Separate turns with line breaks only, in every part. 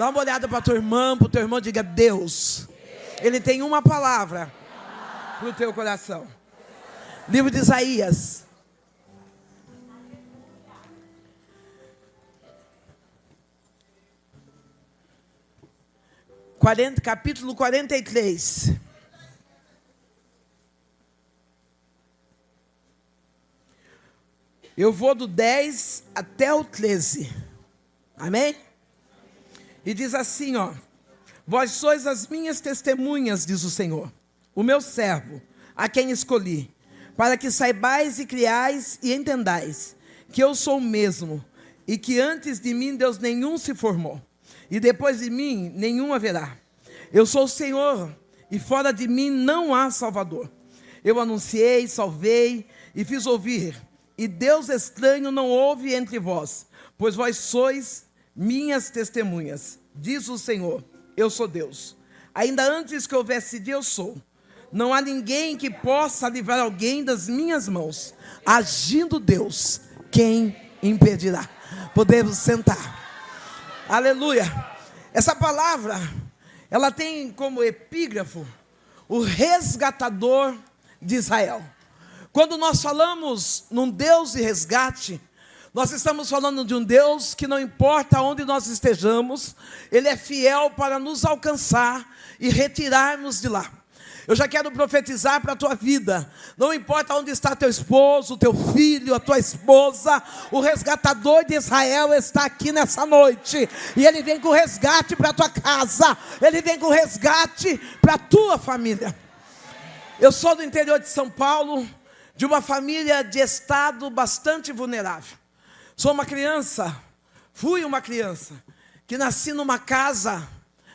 Dá uma olhada para tua irmã, para o teu irmão, diga: Deus, Ele tem uma palavra para o teu coração. Livro de Isaías. Capítulo 43. Eu vou do 10 até o 13. Amém? E diz assim, ó: vós sois as minhas testemunhas, diz o Senhor, o meu servo, a quem escolhi, para que saibais e criais e entendais que eu sou o mesmo, e que antes de mim Deus nenhum se formou, e depois de mim nenhum haverá. Eu sou o Senhor, e fora de mim não há Salvador. Eu anunciei, salvei e fiz ouvir, e Deus estranho não houve entre vós, pois vós sois minhas testemunhas, diz o Senhor, eu sou Deus. Ainda antes que houvesse dia, eu sou. Não há ninguém que possa livrar alguém das minhas mãos. Agindo Deus, quem impedirá? Podemos sentar. Aleluia. Essa palavra, ela tem como epígrafo o resgatador de Israel. Quando nós falamos num Deus de resgate, nós estamos falando de um Deus que não importa onde nós estejamos, Ele é fiel para nos alcançar e retirar-nos de lá. Eu já quero profetizar para a tua vida. Não importa onde está teu esposo, teu filho, a tua esposa, o resgatador de Israel está aqui nessa noite. E Ele vem com resgate para a tua casa. Ele vem com resgate para a tua família. Eu sou do interior de São Paulo, de uma família de estado bastante vulnerável. Sou uma criança, fui uma criança, que nasci numa casa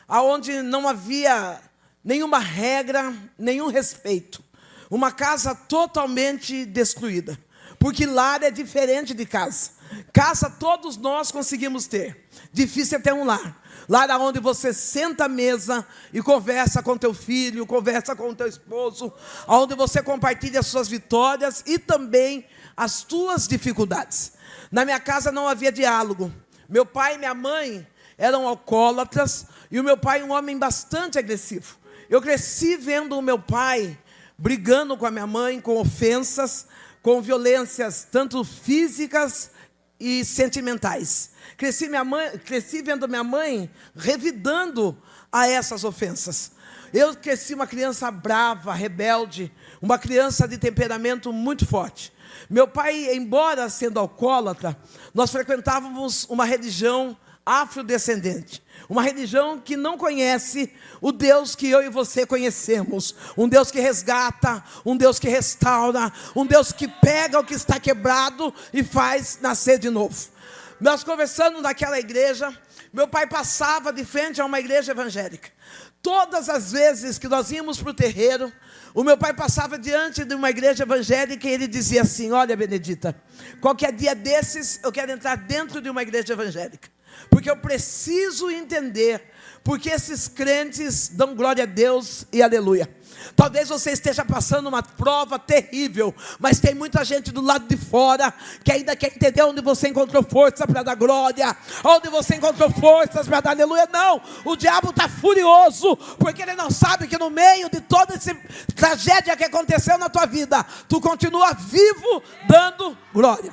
onde não havia nenhuma regra, nenhum respeito. Uma casa totalmente destruída. Porque lar é diferente de casa. Casa todos nós conseguimos ter. Difícil é ter um lar. Lar onde você senta à mesa e conversa com teu filho, conversa com teu esposo, onde você compartilha as suas vitórias e também as tuas dificuldades. Na minha casa não havia diálogo. Meu pai e minha mãe eram alcoólatras e o meu pai um homem bastante agressivo. Eu cresci vendo o meu pai brigando com a minha mãe, com ofensas, com violências, tanto físicas e sentimentais. Cresci vendo minha mãe revidando a essas ofensas. Eu cresci uma criança brava, rebelde, uma criança de temperamento muito forte. Meu pai, embora sendo alcoólatra, nós frequentávamos uma religião afrodescendente. Uma religião que não conhece o Deus que eu e você conhecemos. Um Deus que resgata, um Deus que restaura, um Deus que pega o que está quebrado e faz nascer de novo. Nós conversando naquela igreja, meu pai passava de frente a uma igreja evangélica. Todas as vezes que nós íamos para o terreiro, o meu pai passava diante de uma igreja evangélica e ele dizia assim: olha, Benedita, qualquer dia desses eu quero entrar dentro de uma igreja evangélica. Porque eu preciso entender porque esses crentes dão glória a Deus e aleluia. Talvez você esteja passando uma prova terrível, mas tem muita gente do lado de fora que ainda quer entender onde você encontrou força para dar glória, onde você encontrou forças para dar aleluia. Não, o diabo está furioso, porque ele não sabe que no meio de toda essa tragédia que aconteceu na tua vida, tu continua vivo dando glória.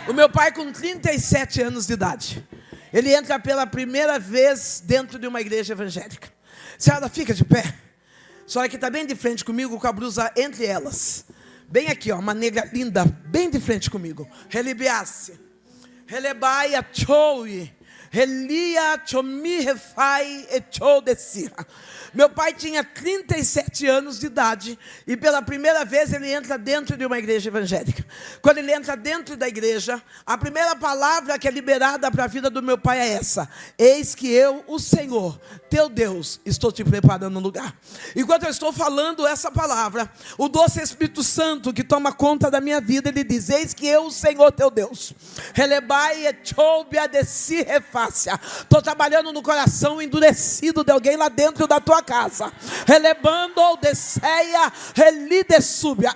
O meu pai, com 37 anos de idade, ele entra pela primeira vez dentro de uma igreja evangélica. Senhora, fica de pé. A senhora que está bem de frente comigo, com a blusa entre elas. Bem aqui, ó, uma negra linda, bem de frente comigo. Relibiasse. Relebai a choui. Relia chomi refai e chou desira. Meu pai tinha 37 anos de idade e pela primeira vez ele entra dentro de uma igreja evangélica. Quando ele entra dentro da igreja, a primeira palavra que é liberada para a vida do meu pai é essa: eis que eu, o Senhor, teu Deus, estou te preparando um lugar. Enquanto eu estou falando essa palavra, o doce Espírito Santo que toma conta da minha vida, ele diz: eis que eu, o Senhor, teu Deus, relebai e choube a desci refai. Croácia. Estou trabalhando no coração endurecido de alguém lá dentro da tua casa. Relebando ou desceia, relidesúbia.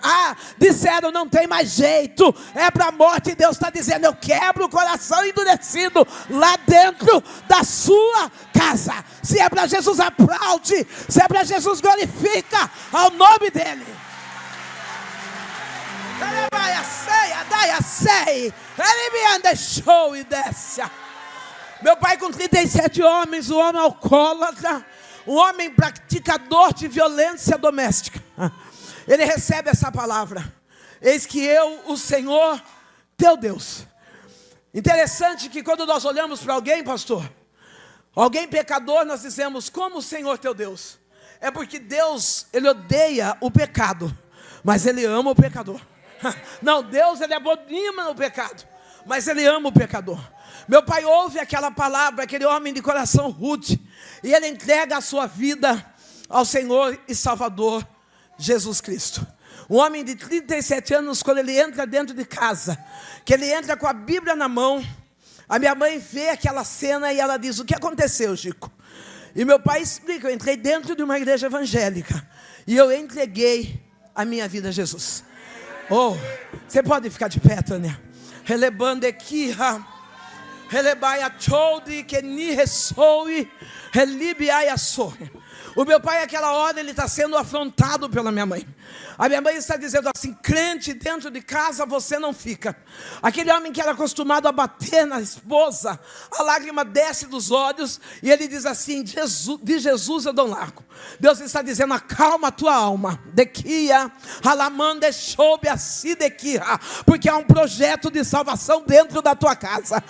Disseram, não tem mais jeito, é para a morte. Deus está dizendo, eu quebro o coração endurecido lá dentro da sua casa. Se é para Jesus, aplaude. Se é para Jesus, glorifica ao nome dele. Meu pai com 37 homens, um homem alcoólatra, um homem praticador de violência doméstica. Ele recebe essa palavra: eis que eu, o Senhor, teu Deus. Interessante que quando nós olhamos para alguém, pastor, alguém pecador, nós dizemos, como o Senhor teu Deus? É porque Deus, Ele odeia o pecado, mas Ele ama o pecador. Não, Deus, Ele abomina o pecado, mas Ele ama o pecador. Meu pai ouve aquela palavra, aquele homem de coração rude, e ele entrega a sua vida ao Senhor e Salvador Jesus Cristo. Um homem de 37 anos, quando ele entra dentro de casa, que ele entra com a Bíblia na mão, a minha mãe vê aquela cena e ela diz, o que aconteceu, Chico? E meu pai explica, eu entrei dentro de uma igreja evangélica, e eu entreguei a minha vida a Jesus. Oh, você pode ficar de pé, Tânia. Relebando aqui, relebaia chode que ni ressoe, relibiaia sorre. O meu pai, naquela hora, ele está sendo afrontado pela minha mãe. A minha mãe está dizendo assim, crente dentro de casa você não fica. Aquele homem que era acostumado a bater na esposa, a lágrima desce dos olhos, e ele diz assim, de Jesus eu dou largo. Deus está dizendo, acalma a tua alma, porque há um projeto de salvação dentro da tua casa.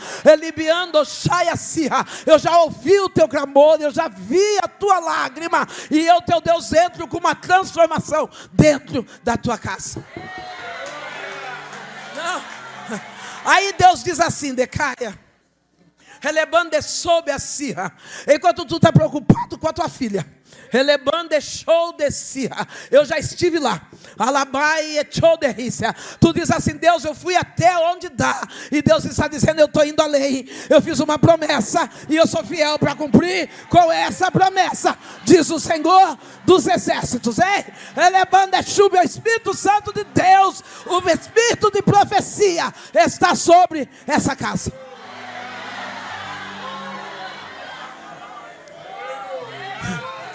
Eu já ouvi o teu clamor, eu já vi a tua lágrima, e eu, teu Deus, entro com uma transformação dentro da tua casa. Não. Aí Deus diz assim, Decaia, relebando sob a Sirra, enquanto tu está preocupado com a tua filha, relebando show de Sirra, eu já estive lá. Alabai e show de Rícia. Tu diz assim, Deus, eu fui até onde dá, e Deus está dizendo, eu estou indo além. Eu fiz uma promessa e eu sou fiel para cumprir. Qual é essa promessa? Diz o Senhor dos exércitos, hein? Relebando é chuva, o Espírito Santo de Deus, o Espírito de profecia está sobre essa casa.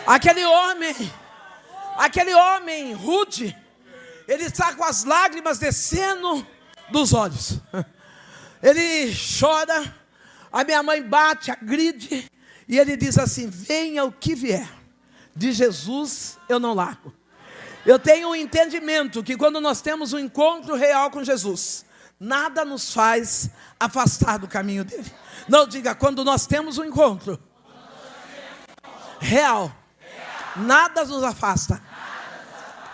Aquele homem rude, ele está com as lágrimas descendo dos olhos. Ele chora, a minha mãe bate, agride, e ele diz assim, venha o que vier, de Jesus eu não largo. Eu tenho um entendimento que quando nós temos um encontro real com Jesus, nada nos faz afastar do caminho dele. Não, diga, quando nós temos um encontro real, nada nos afasta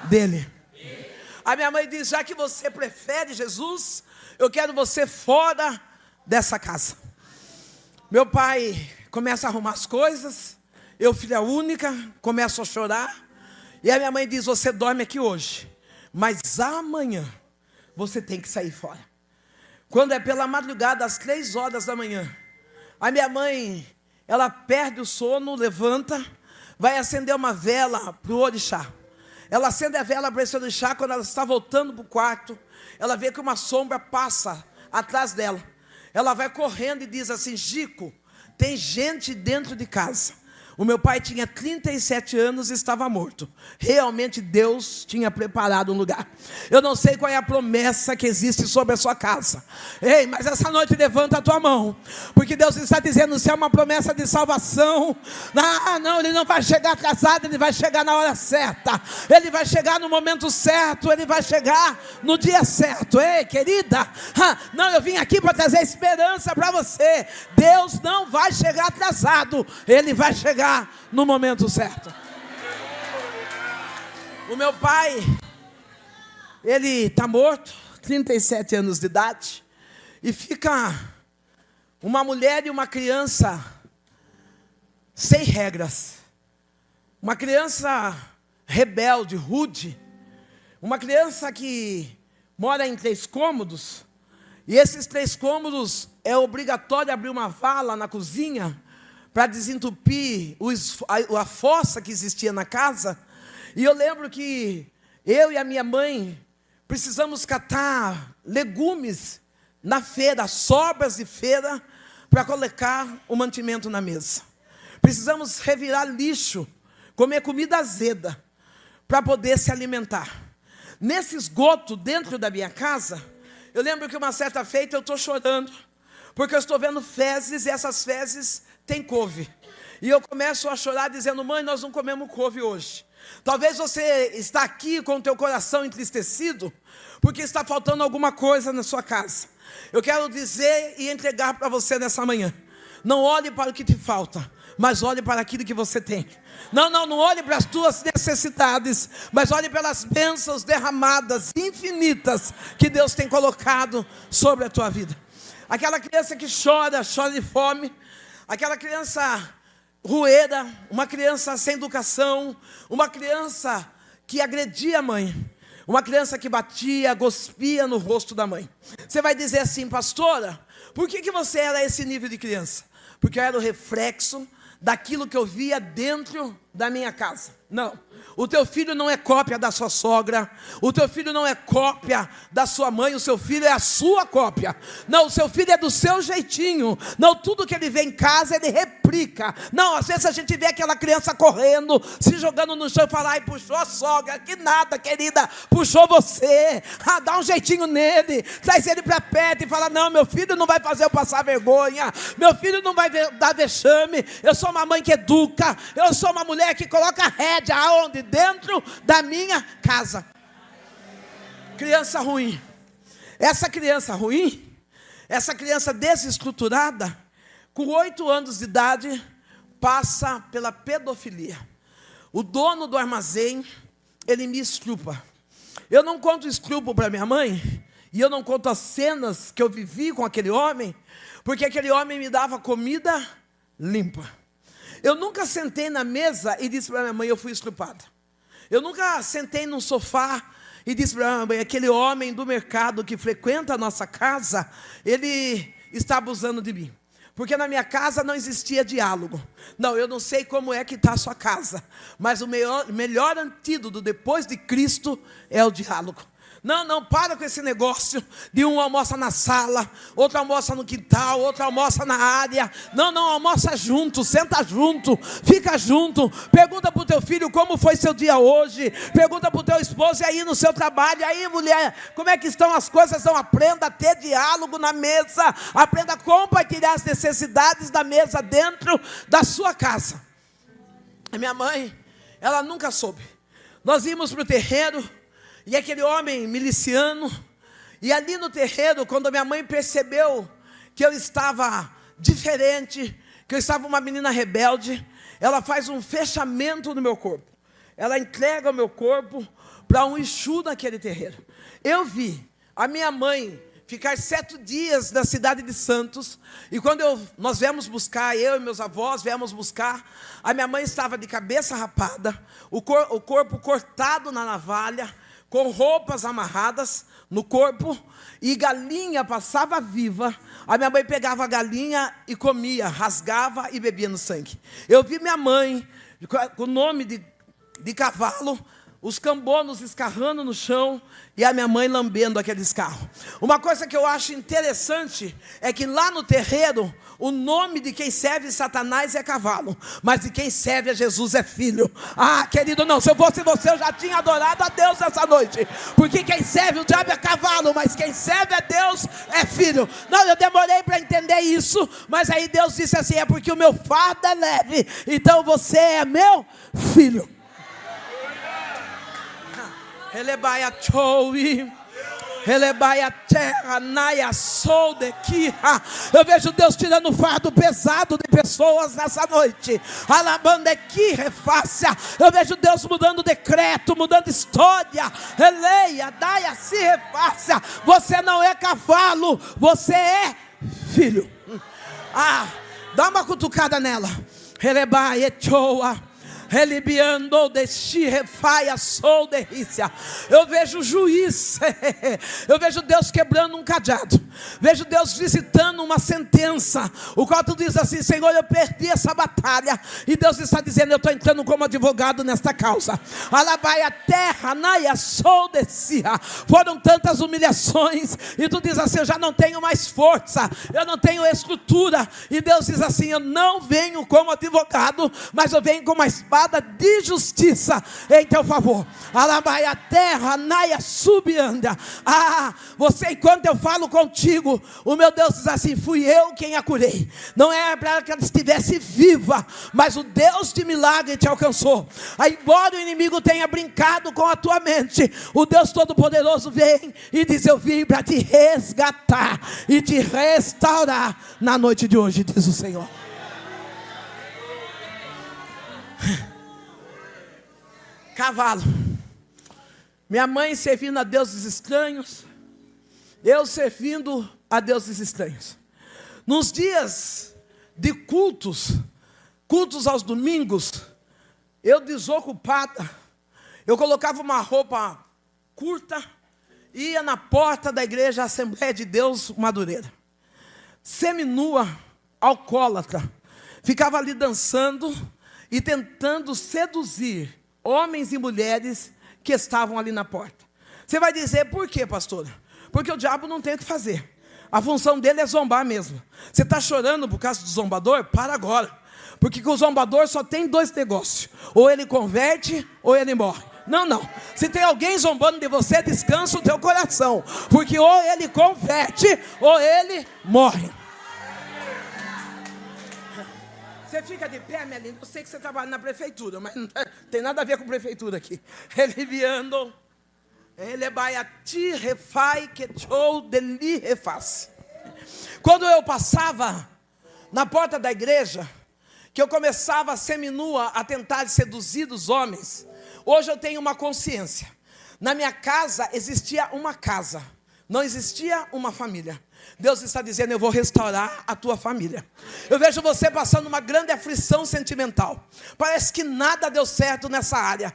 dele. A minha mãe diz, já que você prefere Jesus, eu quero você fora dessa casa. Meu pai começa a arrumar as coisas, eu, filha única, começo a chorar, e a minha mãe diz, você dorme aqui hoje, mas amanhã você tem que sair fora. Quando é pela madrugada, às 3 horas da manhã, a minha mãe, ela perde o sono, levanta, vai acender uma vela para o orixá. Ela acende a vela para esse orixá. Quando ela está voltando para o quarto, ela vê que uma sombra passa atrás dela. Ela vai correndo e diz assim, Chico, tem gente dentro de casa. O meu pai tinha 37 anos e estava morto. Realmente Deus tinha preparado um lugar. Eu não sei qual é a promessa que existe sobre a sua casa. Ei, mas essa noite levanta a tua mão, porque Deus está dizendo, se é uma promessa de salvação, não, ele não vai chegar atrasado, ele vai chegar na hora certa. Ele vai chegar no momento certo, ele vai chegar no dia certo. Ei, querida, não, eu vim aqui para trazer esperança para você. Deus não vai chegar atrasado, ele vai chegar no momento certo. O meu pai, ele está morto, 37 anos de idade, e fica uma mulher e uma criança sem regras, uma criança rebelde, rude, uma criança que mora em 3 cômodos, E esses 3 cômodos é obrigatório abrir uma vala na cozinha para desentupir a fossa que existia na casa. E eu lembro que eu e a minha mãe precisamos catar legumes na feira, sobras de feira, para colocar o mantimento na mesa. Precisamos revirar lixo, comer comida azeda, para poder se alimentar. Nesse esgoto dentro da minha casa, eu lembro que uma certa feita eu estou chorando, porque eu estou vendo fezes e essas fezes têm couve. E eu começo a chorar dizendo: mãe, nós não comemos couve hoje. Talvez você está aqui com o teu coração entristecido, porque está faltando alguma coisa na sua casa. Eu quero dizer e entregar para você nessa manhã: não olhe para o que te falta, mas olhe para aquilo que você tem. Não olhe para as tuas necessidades, mas olhe pelas bênçãos derramadas, infinitas, que Deus tem colocado sobre a tua vida. Aquela criança que chora de fome, aquela criança rueira, uma criança sem educação, uma criança que agredia a mãe, uma criança que batia, cuspia no rosto da mãe. Você vai dizer assim: pastora, por que você era esse nível de criança? Porque eu era o reflexo daquilo que eu via dentro da minha casa. Não, o teu filho não é cópia da sua sogra, o teu filho não é cópia da sua mãe, o seu filho é a sua cópia. Não, o seu filho é do seu jeitinho. Não, tudo que ele vê em casa ele replica. Não, às vezes a gente vê aquela criança correndo, se jogando no chão e fala: ai, puxou a sogra. Que nada, querida, puxou você. Dá um jeitinho nele, traz ele para perto e fala: não, meu filho não vai fazer eu passar vergonha, meu filho não vai dar vexame. Eu sou uma mãe que educa, eu sou uma mulher que coloca rédea aonde? Dentro da minha casa. Criança ruim. Essa criança ruim, essa criança desestruturada, com 8 anos de idade, passa pela pedofilia. O dono do armazém, ele me estrupa. Eu não conto estrupo para minha mãe, e eu não conto as cenas que eu vivi com aquele homem, porque aquele homem me dava comida limpa. Eu nunca sentei na mesa e disse para minha mãe: eu fui estrupada. Eu nunca sentei num sofá e disse para minha mãe: aquele homem do mercado que frequenta a nossa casa, ele está abusando de mim. Porque na minha casa não existia diálogo. Não, eu não sei como é que está a sua casa, mas o melhor antídoto depois de Cristo é o diálogo. Não, para com esse negócio de um almoça na sala, outro almoça no quintal, outro almoça na área. Não, almoça junto, senta junto, fica junto. Pergunta para o teu filho como foi seu dia hoje. Pergunta para o teu esposo, e aí no seu trabalho, e aí mulher, como é que estão as coisas? Então aprenda a ter diálogo na mesa, aprenda a compartilhar as necessidades da mesa dentro da sua casa. A minha mãe, ela nunca soube. Nós íamos para o terreiro, e aquele homem miliciano, e ali no terreiro, quando minha mãe percebeu que eu estava diferente, que eu estava uma menina rebelde, ela faz um fechamento no meu corpo. Ela entrega o meu corpo para um Exu naquele terreiro. Eu vi a minha mãe ficar 7 dias na cidade de Santos, e quando nós viemos buscar, eu e meus avós viemos buscar, a minha mãe estava de cabeça rapada, o corpo cortado na navalha, com roupas amarradas no corpo, e galinha passava viva. A minha mãe pegava a galinha e comia, rasgava e bebia no sangue. Eu vi minha mãe, com o nome de cavalo, os cambonos escarrando no chão, e a minha mãe lambendo aquele escarro. Uma coisa que eu acho interessante é que lá no terreiro, o nome de quem serve Satanás é cavalo, mas de quem serve a Jesus é filho. Querido, não, se eu fosse você, eu já tinha adorado a Deus essa noite, porque quem serve o diabo é cavalo, mas quem serve a Deus é filho. Não, eu demorei para entender isso, mas aí Deus disse assim: é porque o meu fardo é leve, então você é meu filho. Elebaia choui, elebaia terra, naia sou de que. Eu vejo Deus tirando o fardo pesado de pessoas nessa noite. Alabando que refácia. Eu vejo Deus mudando decreto, mudando história. Eleia, daia se refácia. Você não é cavalo, você é filho. Dá uma cutucada nela. Elebaia choua. Elibiando de Shirefai, sou delícia. Eu vejo o juiz, eu vejo Deus quebrando um cadeado, vejo Deus visitando uma sentença, o qual tu diz assim: Senhor, eu perdi essa batalha, e Deus está dizendo: eu estou entrando como advogado nesta causa. Alabai a terra, naia, sou descia. Foram tantas humilhações, e tu diz assim: eu já não tenho mais força, eu não tenho estrutura, e Deus diz assim: eu não venho como advogado, mas eu venho com uma espada de justiça em teu favor. Alabai a terra, naia, subianda. Você, enquanto eu falo contigo, o meu Deus diz assim: fui eu quem a curei. Não é para que ela estivesse viva, mas o Deus de milagre te alcançou. Embora o inimigo tenha brincado com a tua mente, o Deus Todo-Poderoso vem e diz: eu vim para te resgatar e te restaurar na noite de hoje, diz o Senhor. Cavalo. Minha mãe servindo a deuses estranhos, eu servindo a deuses estranhos. Nos dias de cultos aos domingos, eu desocupada, eu colocava uma roupa curta, ia na porta da igreja Assembleia de Deus Madureira, seminua, alcoólatra, ficava ali dançando e tentando seduzir homens e mulheres que estavam ali na porta. Você vai dizer: por quê, pastora? Porque o diabo não tem o que fazer. A função dele é zombar mesmo. Você está chorando por causa do zombador? Para agora. Porque com o zombador só tem dois negócios: ou ele converte, ou ele morre. Não. Se tem alguém zombando de você, descansa o teu coração. Porque ou ele converte, ou ele morre. Você fica de pé, minha linda. Eu sei que você trabalha na prefeitura, mas não tem nada a ver com prefeitura aqui. Ele viando, ele baiati refai que show deli refaz. Quando eu passava na porta da igreja, que eu começava seminua a tentar seduzir os homens, hoje eu tenho uma consciência. Na minha casa existia uma casa, não existia uma família. Deus está dizendo: eu vou restaurar a tua família. Eu vejo você passando uma grande aflição sentimental. Parece que nada deu certo nessa área.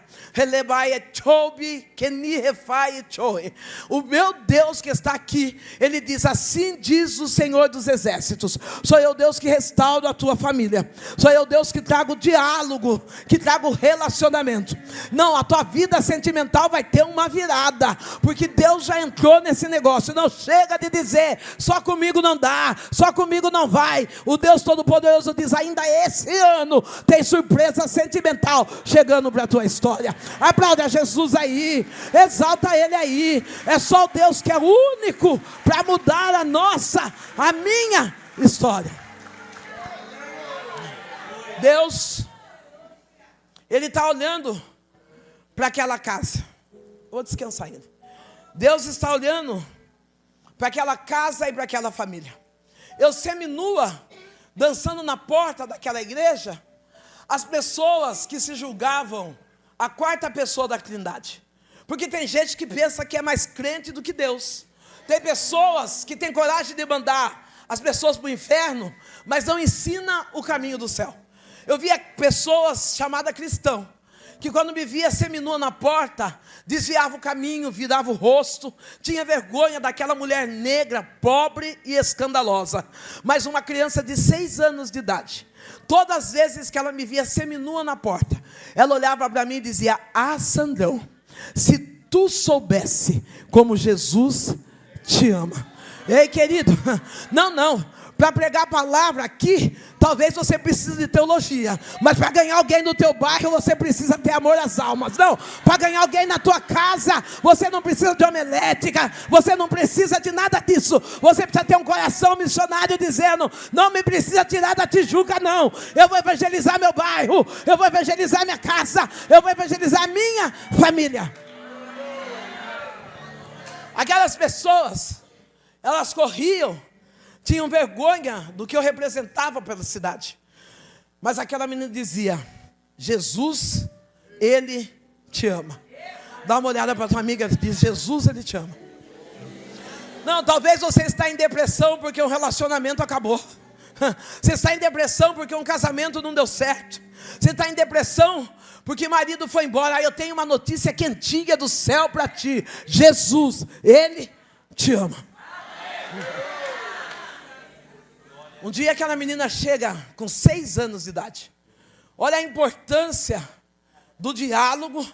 O meu Deus que está aqui, Ele diz: assim diz o Senhor dos Exércitos: sou eu Deus que restauro a tua família. Sou eu Deus que trago diálogo, que trago relacionamento. Não, a tua vida sentimental vai ter uma virada, porque Deus já entrou nesse negócio. Não chega de dizer: só comigo não dá, só comigo não vai. O Deus Todo-Poderoso diz: ainda esse ano tem surpresa sentimental chegando para a tua história. Aplauda Jesus aí, exalta Ele aí. É só o Deus que é único para mudar a minha história. Deus, Ele está olhando para aquela casa. Vou descansar ainda. Deus está olhando para aquela casa e para aquela família. Eu seminua, dançando na porta daquela igreja, as pessoas que se julgavam a quarta pessoa da Trindade. Porque tem gente que pensa que é mais crente do que Deus. Tem pessoas que têm coragem de mandar as pessoas para o inferno, mas não ensina o caminho do céu. Eu via pessoas chamadas cristãos, que quando me via seminua na porta, desviava o caminho, virava o rosto, tinha vergonha daquela mulher negra, pobre e escandalosa. Mas uma criança de 6 anos de idade, todas as vezes que ela me via seminua na porta, ela olhava para mim e dizia: ah, Sandrão, se tu soubesse como Jesus te ama. Ei, querido, não. Para pregar a palavra aqui, talvez você precise de teologia, mas para ganhar alguém no teu bairro, você precisa ter amor às almas. Não, para ganhar alguém na tua casa, você não precisa de homilética, você não precisa de nada disso. Você precisa ter um coração missionário dizendo: não me precisa tirar da Tijuca, não. Eu vou evangelizar meu bairro, eu vou evangelizar minha casa, eu vou evangelizar minha família. Aquelas pessoas, elas corriam, tinham vergonha do que eu representava pela cidade. Mas aquela menina dizia: Jesus, Ele te ama. Dá uma olhada para a tua amiga e diz: Jesus, Ele te ama. Não, talvez você está em depressão porque um relacionamento acabou. Você está em depressão porque um casamento não deu certo. Você está em depressão porque marido foi embora. Aí eu tenho uma notícia quentinha do céu para ti. Jesus, Ele te ama. Um dia aquela menina chega com 6 anos de idade. Olha a importância do diálogo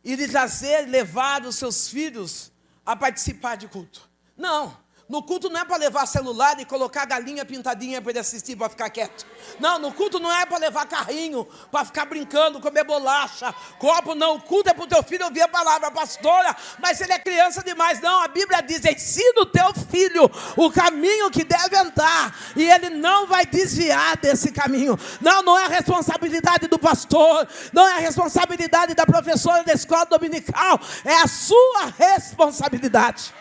e de trazer, levar os seus filhos a participar de culto. Não, no culto não é para levar celular e colocar galinha pintadinha para ele assistir, para ficar quieto. Não, no culto não é para levar carrinho, para ficar brincando, comer bolacha, copo, não. O culto é para o teu filho ouvir a palavra, pastora, mas ele é criança demais. Não, a Bíblia diz, ensina o teu filho o caminho que deve andar, e ele não vai desviar desse caminho. Não, não é a responsabilidade do pastor, não é a responsabilidade da professora da escola dominical, é a sua responsabilidade.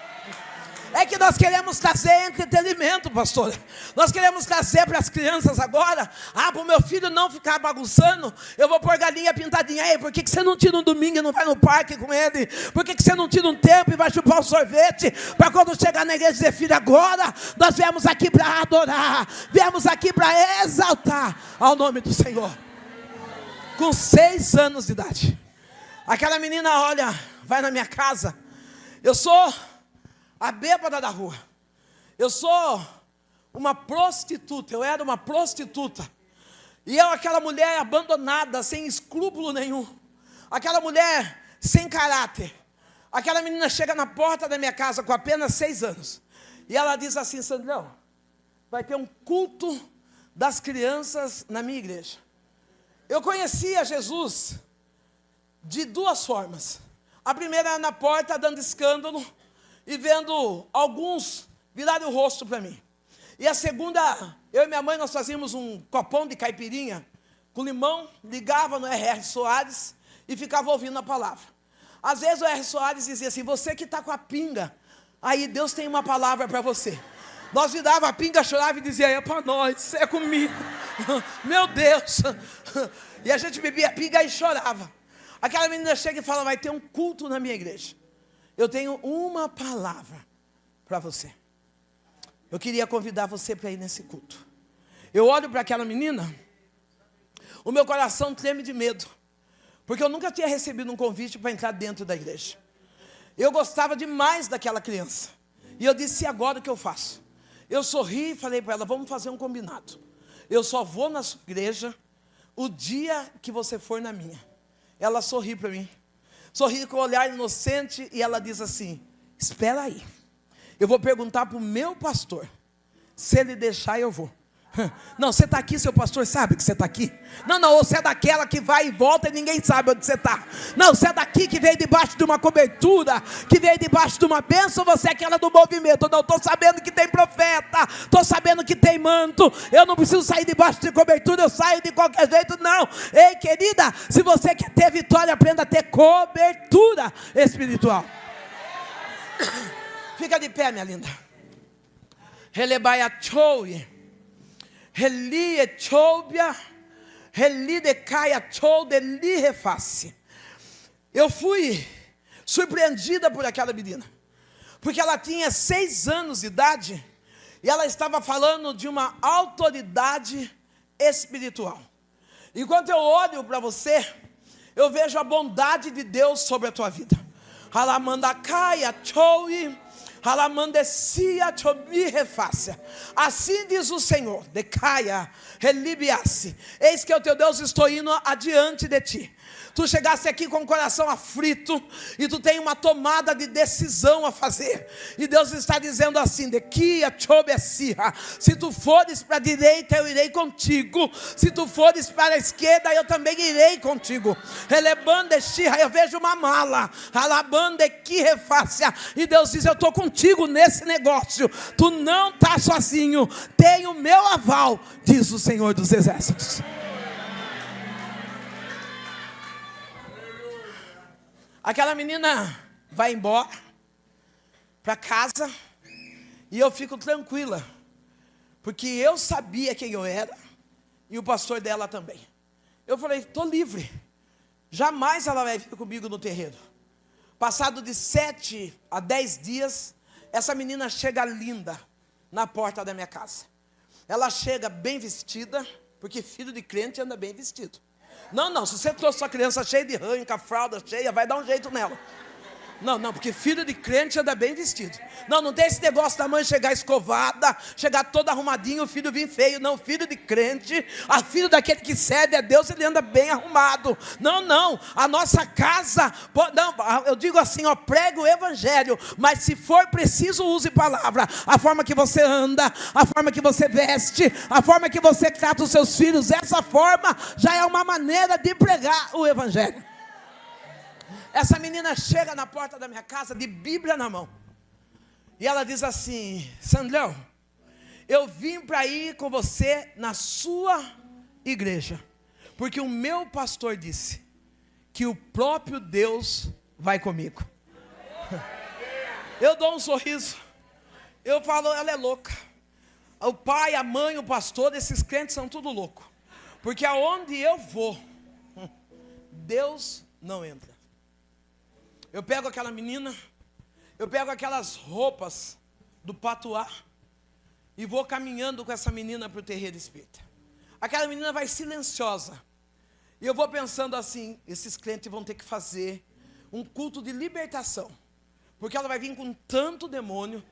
É que nós queremos trazer entretenimento, pastor. Nós queremos trazer para as crianças agora. Para o meu filho não ficar bagunçando, eu vou pôr galinha pintadinha. Ei, por que você não tira um domingo e não vai no parque com ele? Por que você não tira um tempo e vai chupar um sorvete? Para quando chegar na igreja dizer, filho, agora nós viemos aqui para adorar. Viemos aqui para exaltar ao nome do Senhor. Com 6 anos de idade. Aquela menina, olha, vai na minha casa. Eu sou a bêbada da rua. Eu sou uma prostituta. Eu era uma prostituta. E eu, aquela mulher abandonada, sem escrúpulo nenhum. Aquela mulher sem caráter. Aquela menina chega na porta da minha casa com apenas 6 anos. E ela diz assim, Sandrão, vai ter um culto das crianças na minha igreja. Eu conhecia Jesus de 2 formas. A primeira era na porta, dando escândalo, e vendo alguns virarem o rosto para mim. E a segunda, eu e minha mãe, nós fazíamos um copão de caipirinha com limão, ligava no R.R. Soares e ficava ouvindo a palavra. Às vezes o R. Soares dizia assim, você que está com a pinga, aí Deus tem uma palavra para você. Nós virava a pinga, chorava e dizia, é para nós, é comigo. Meu Deus. E a gente bebia pinga e chorava. Aquela menina chega e fala, vai ter um culto na minha igreja. Eu tenho uma palavra para você. Eu queria convidar você para ir nesse culto. Eu olho para aquela menina, o meu coração treme de medo, porque eu nunca tinha recebido um convite para entrar dentro da igreja. Eu gostava demais daquela criança. E eu disse, e agora o que eu faço? Eu sorri e falei para ela, vamos fazer um combinado. Eu só vou na sua igreja o dia que você for na minha. Ela sorri para mim. Sorri com um olhar inocente e ela diz assim, espera aí, eu vou perguntar para o meu pastor, se ele deixar eu vou. Não, você está aqui, seu pastor sabe que você está aqui? Não, você é daquela que vai e volta e ninguém sabe onde você está. Não, você é daqui que veio debaixo de uma cobertura, que veio debaixo de uma bênção, você é aquela do movimento. Não, estou sabendo que tem profeta, estou sabendo que tem manto, eu não preciso sair debaixo de cobertura, eu saio de qualquer jeito, não. Ei, querida, se você quer ter vitória, aprenda a ter cobertura espiritual. Fica de pé, minha linda. Relebaia choui. Relie choubia, relide caia choude li reface. Eu fui surpreendida por aquela menina, porque ela tinha 6 anos de idade, e ela estava falando de uma autoridade espiritual. Enquanto eu olho para você, eu vejo a bondade de Deus sobre a tua vida. Alamanda caia choui. Assim diz o Senhor, decaia, relibiasse. Eis que o teu Deus, estou indo adiante de ti. Tu chegaste aqui com o coração aflito, e tu tem uma tomada de decisão a fazer, e Deus está dizendo assim, se tu fores para a direita, eu irei contigo, se tu fores para a esquerda, eu também irei contigo. Eu vejo uma mala, e Deus diz, eu estou contigo nesse negócio, tu não está sozinho, tem o meu aval, diz o Senhor dos Exércitos. Aquela menina vai embora para casa, e eu fico tranquila, porque eu sabia quem eu era, e o pastor dela também. Eu falei, estou livre, jamais ela vai vir comigo no terreiro. Passado de 7 a 10 dias, essa menina chega linda na porta da minha casa. Ela chega bem vestida, porque filho de crente anda bem vestido. Não, não, se você trouxe sua criança cheia de ranho, com a fralda cheia, vai dar um jeito nela. Não, não, porque filho de crente anda bem vestido. Não, não tem esse negócio da mãe chegar escovada, chegar todo arrumadinho, o filho vir feio. Não, filho de crente, a filho daquele que serve a Deus, ele anda bem arrumado. Não, não, a nossa casa, não, eu digo assim, ó, prega o evangelho, mas se for preciso, use palavra. A forma que você anda, a forma que você veste, a forma que você trata os seus filhos, essa forma já é uma maneira de pregar o evangelho. Essa menina chega na porta da minha casa de Bíblia na mão. E ela diz assim: Sandrão, eu vim para ir com você na sua igreja, porque o meu pastor disse que o próprio Deus vai comigo. Eu dou um sorriso. Eu falo, ela é louca. O pai, a mãe, o pastor, esses crentes são tudo louco. Porque aonde eu vou, Deus não entra. Eu pego aquela menina, eu pego aquelas roupas do patuá e vou caminhando com essa menina para o terreiro espírita. Aquela menina vai silenciosa. E eu vou pensando assim, esses crentes vão ter que fazer um culto de libertação. Porque ela vai vir com tanto demônio,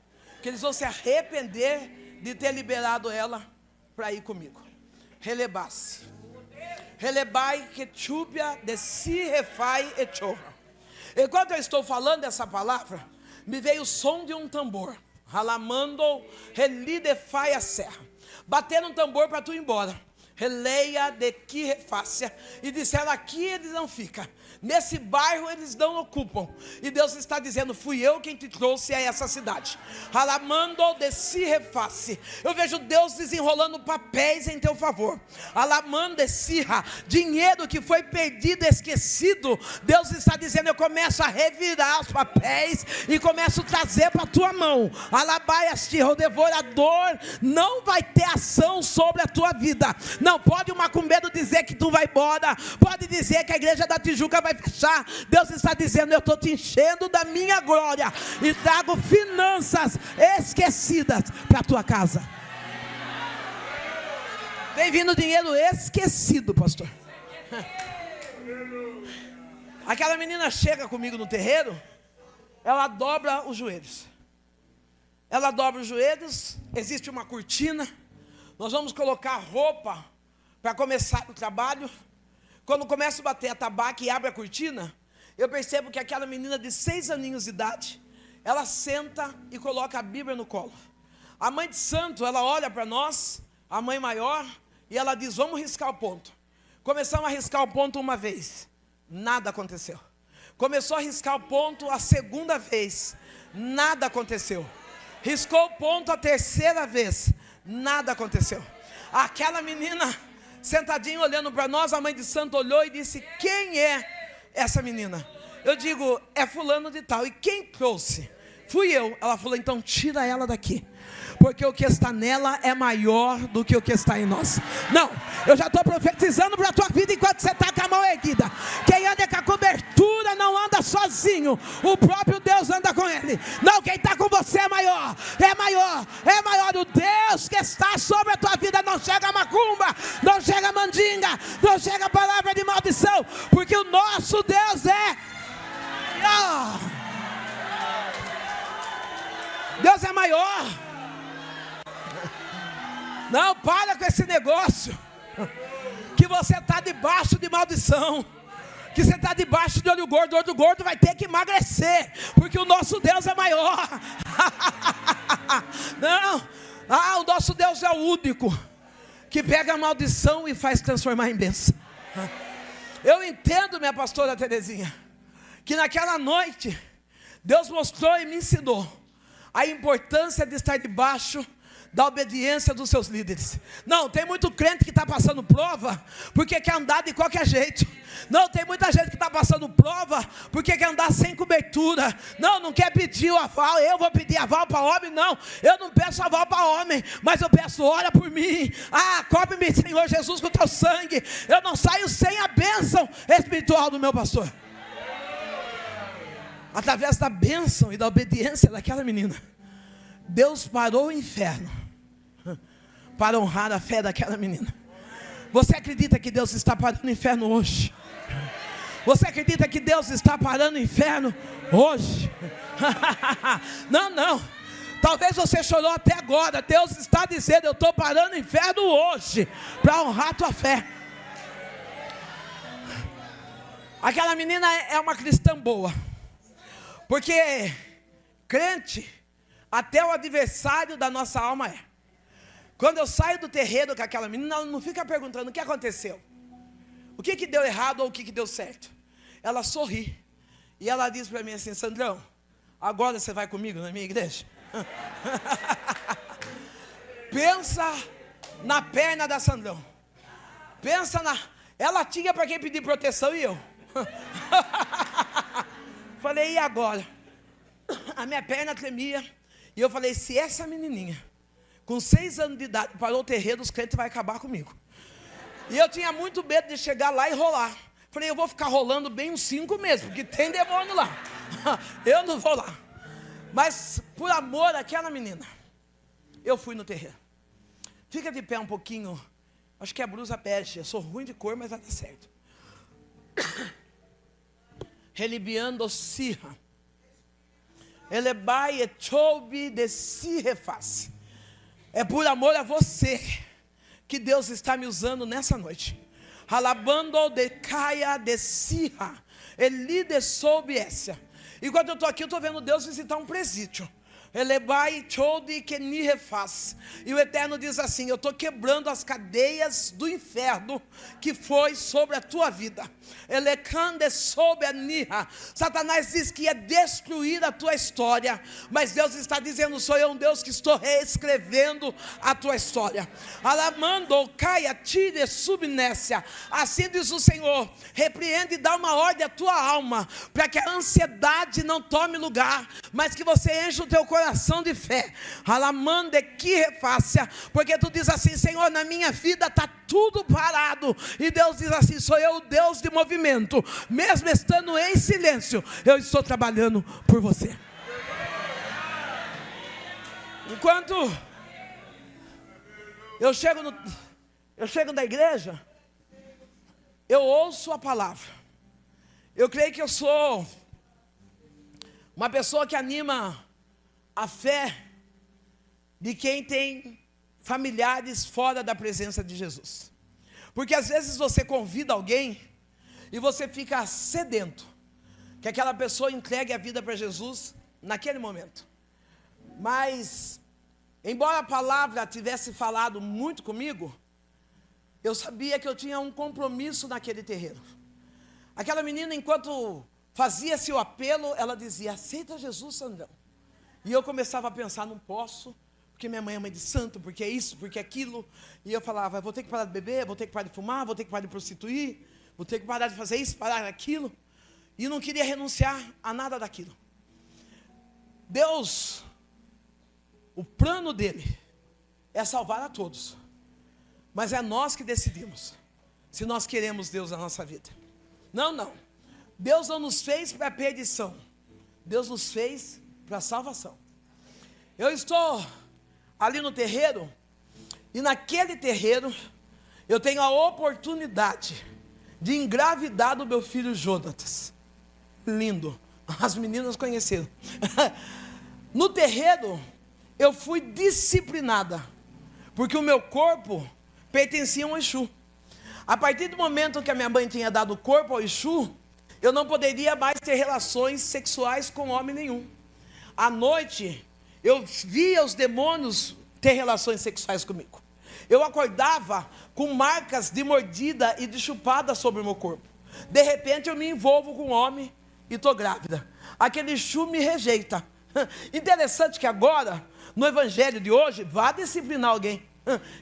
que eles vão se arrepender de ter liberado ela para ir comigo. Relebasse. Relebai que chúbia de si refai e chorra. Enquanto eu estou falando essa palavra, me veio o som de um tambor. Ralamando, relidefai a serra. Bateram um tambor para tu ir embora. Releia de que refácia. E disseram, aqui eles não ficam. Nesse bairro eles não ocupam. E Deus está dizendo, fui eu quem te trouxe a essa cidade. Alamando de si reface. Eu vejo Deus desenrolando papéis em teu favor. Alamando de sirra. Dinheiro que foi perdido, esquecido. Deus está dizendo, eu começo a revirar os papéis e começo a trazer para a tua mão. Alabaias-te, o devorador não vai ter ação sobre a tua vida. Não pode o macumbeiro dizer que tu vai embora. Pode dizer que a igreja da Tijuca vai fechar. Deus está dizendo, eu estou te enchendo da minha glória e trago finanças esquecidas para a tua casa. Tem vindo dinheiro esquecido, pastor. Aquela menina chega comigo no terreiro, ela dobra os joelhos. Ela dobra os joelhos, existe uma cortina, nós vamos colocar roupa para começar o trabalho. Quando começa a bater a tabaco e abre a cortina, eu percebo que aquela menina de 6 aninhos de idade, ela senta e coloca a Bíblia no colo. A mãe de santo, ela olha para nós, a mãe maior, e ela diz, vamos riscar o ponto. Começamos a riscar o ponto uma vez, nada aconteceu. Começou a riscar o ponto a segunda vez, nada aconteceu. Riscou o ponto a terceira vez, nada aconteceu. Aquela menina sentadinha olhando para nós, a mãe de santo olhou e disse, quem é essa menina? Eu digo, é fulano de tal. E quem trouxe? Fui eu. Ela falou, então tira ela daqui, porque o que está nela é maior do que o que está em nós. Não, eu já estou profetizando para a tua vida enquanto você está com a mão erguida. Quem anda com a cobertura não anda sozinho, o próprio Deus anda com ele. Não, quem está com você é maior, é maior, é maior. O Deus que está sobre a tua vida. Não chega macumba, não chega mandinga, não chega palavra de maldição, porque o nosso Deus é maior. Deus é maior. Não, para com esse negócio que você está debaixo de maldição, que você está debaixo de olho gordo vai ter que emagrecer, porque o nosso Deus é maior. Não, o nosso Deus é o único que pega a maldição e faz transformar em bênção. Eu entendo, minha pastora Terezinha, que naquela noite Deus mostrou e me ensinou a importância de estar debaixo da obediência dos seus líderes. Não, tem muito crente que está passando prova porque quer andar de qualquer jeito. Não, tem muita gente que está passando prova porque quer andar sem cobertura. Não quer pedir o aval. Eu vou pedir aval para homem? Não, eu não peço aval para homem, mas eu peço, ora por mim. Cobre-me, Senhor Jesus, com o teu sangue. Eu não saio sem a bênção espiritual do meu pastor. Através da bênção e da obediência daquela menina, Deus parou o inferno para honrar a fé daquela menina. Você acredita que Deus está parando o inferno hoje? Você acredita que Deus está parando o inferno hoje? Não, não. Talvez você chorou até agora. Deus está dizendo: eu estou parando o inferno hoje, para honrar a tua fé. Aquela menina é uma cristã boa, porque crente, até o adversário da nossa alma é. Quando eu saio do terreiro com aquela menina, ela não fica perguntando o que aconteceu, o que deu errado ou o que deu certo. Ela sorri e ela diz para mim assim: Sandrão, agora você vai comigo na minha igreja? Pensa na perna da Sandrão. Pensa na... Ela tinha para quem pedir proteção e eu. Falei, e agora? A minha perna tremia. E eu falei, se essa menininha com 6 anos de idade parou o terreiro, os crentes vão acabar comigo. E eu tinha muito medo de chegar lá e rolar. Falei, eu vou ficar rolando bem uns 5 meses, porque tem demônio lá. Eu não vou lá. Mas por amor àquela menina, eu fui no terreiro. Fica de pé um pouquinho. Acho que é a blusa peste. Eu sou ruim de cor, mas vai dar certo. Relibiando sirra. Elebai etchobi de sirrefaz. É por amor a você que Deus está me usando nessa noite. Halabando de caia de sirra. Eli de soube essa. Enquanto eu estou aqui, eu estou vendo Deus visitar um presídio. Elebai chodi que ni refaz. E o Eterno diz assim: eu estou quebrando as cadeias do inferno que foi sobre a tua vida. Elecande sobre a nirra. Satanás diz que ia destruir a tua história, mas Deus está dizendo: sou eu um Deus que estou reescrevendo a tua história. Alamando caia tire subnécia. Assim diz o Senhor: repreende e dá uma ordem à tua alma, para que a ansiedade não tome lugar, mas que você enche o teu coração de fé. Alamande que refácia, porque tu diz assim: Senhor, na minha vida está tudo parado, e Deus diz assim: sou eu o Deus de movimento, mesmo estando em silêncio, eu estou trabalhando por você. Enquanto eu chego na igreja, eu ouço a palavra. Eu creio que eu sou uma pessoa que anima a fé de quem tem familiares fora da presença de Jesus. Porque às vezes você convida alguém e você fica sedento que aquela pessoa entregue a vida para Jesus naquele momento. Mas, embora a palavra tivesse falado muito comigo, eu sabia que eu tinha um compromisso naquele terreiro. Aquela menina, enquanto fazia-se o apelo, ela dizia: aceita Jesus, Sandrão. E eu começava a pensar: não posso, porque minha mãe é mãe de santo, porque é isso, porque é aquilo. E eu falava: vou ter que parar de beber, vou ter que parar de fumar, vou ter que parar de prostituir, vou ter que parar de fazer isso, parar daquilo. E não queria renunciar a nada daquilo. Deus, o plano dele é salvar a todos, mas é nós que decidimos se nós queremos Deus na nossa vida. Não. Deus não nos fez para a perdição, Deus nos fez para a salvação. Eu estou ali no terreiro, e naquele terreiro eu tenho a oportunidade de engravidar do meu filho Jonatas. Lindo, as meninas conheceram. No terreiro eu fui disciplinada, porque o meu corpo pertencia a um Exu. A partir do momento que a minha mãe tinha dado o corpo ao Exu, eu não poderia mais ter relações sexuais com homem nenhum. À noite, eu via os demônios ter relações sexuais comigo. Eu acordava com marcas de mordida e de chupada sobre o meu corpo. De repente, eu me envolvo com um homem e estou grávida. Aquele Exu me rejeita. Interessante que agora, no evangelho de hoje, vá disciplinar alguém.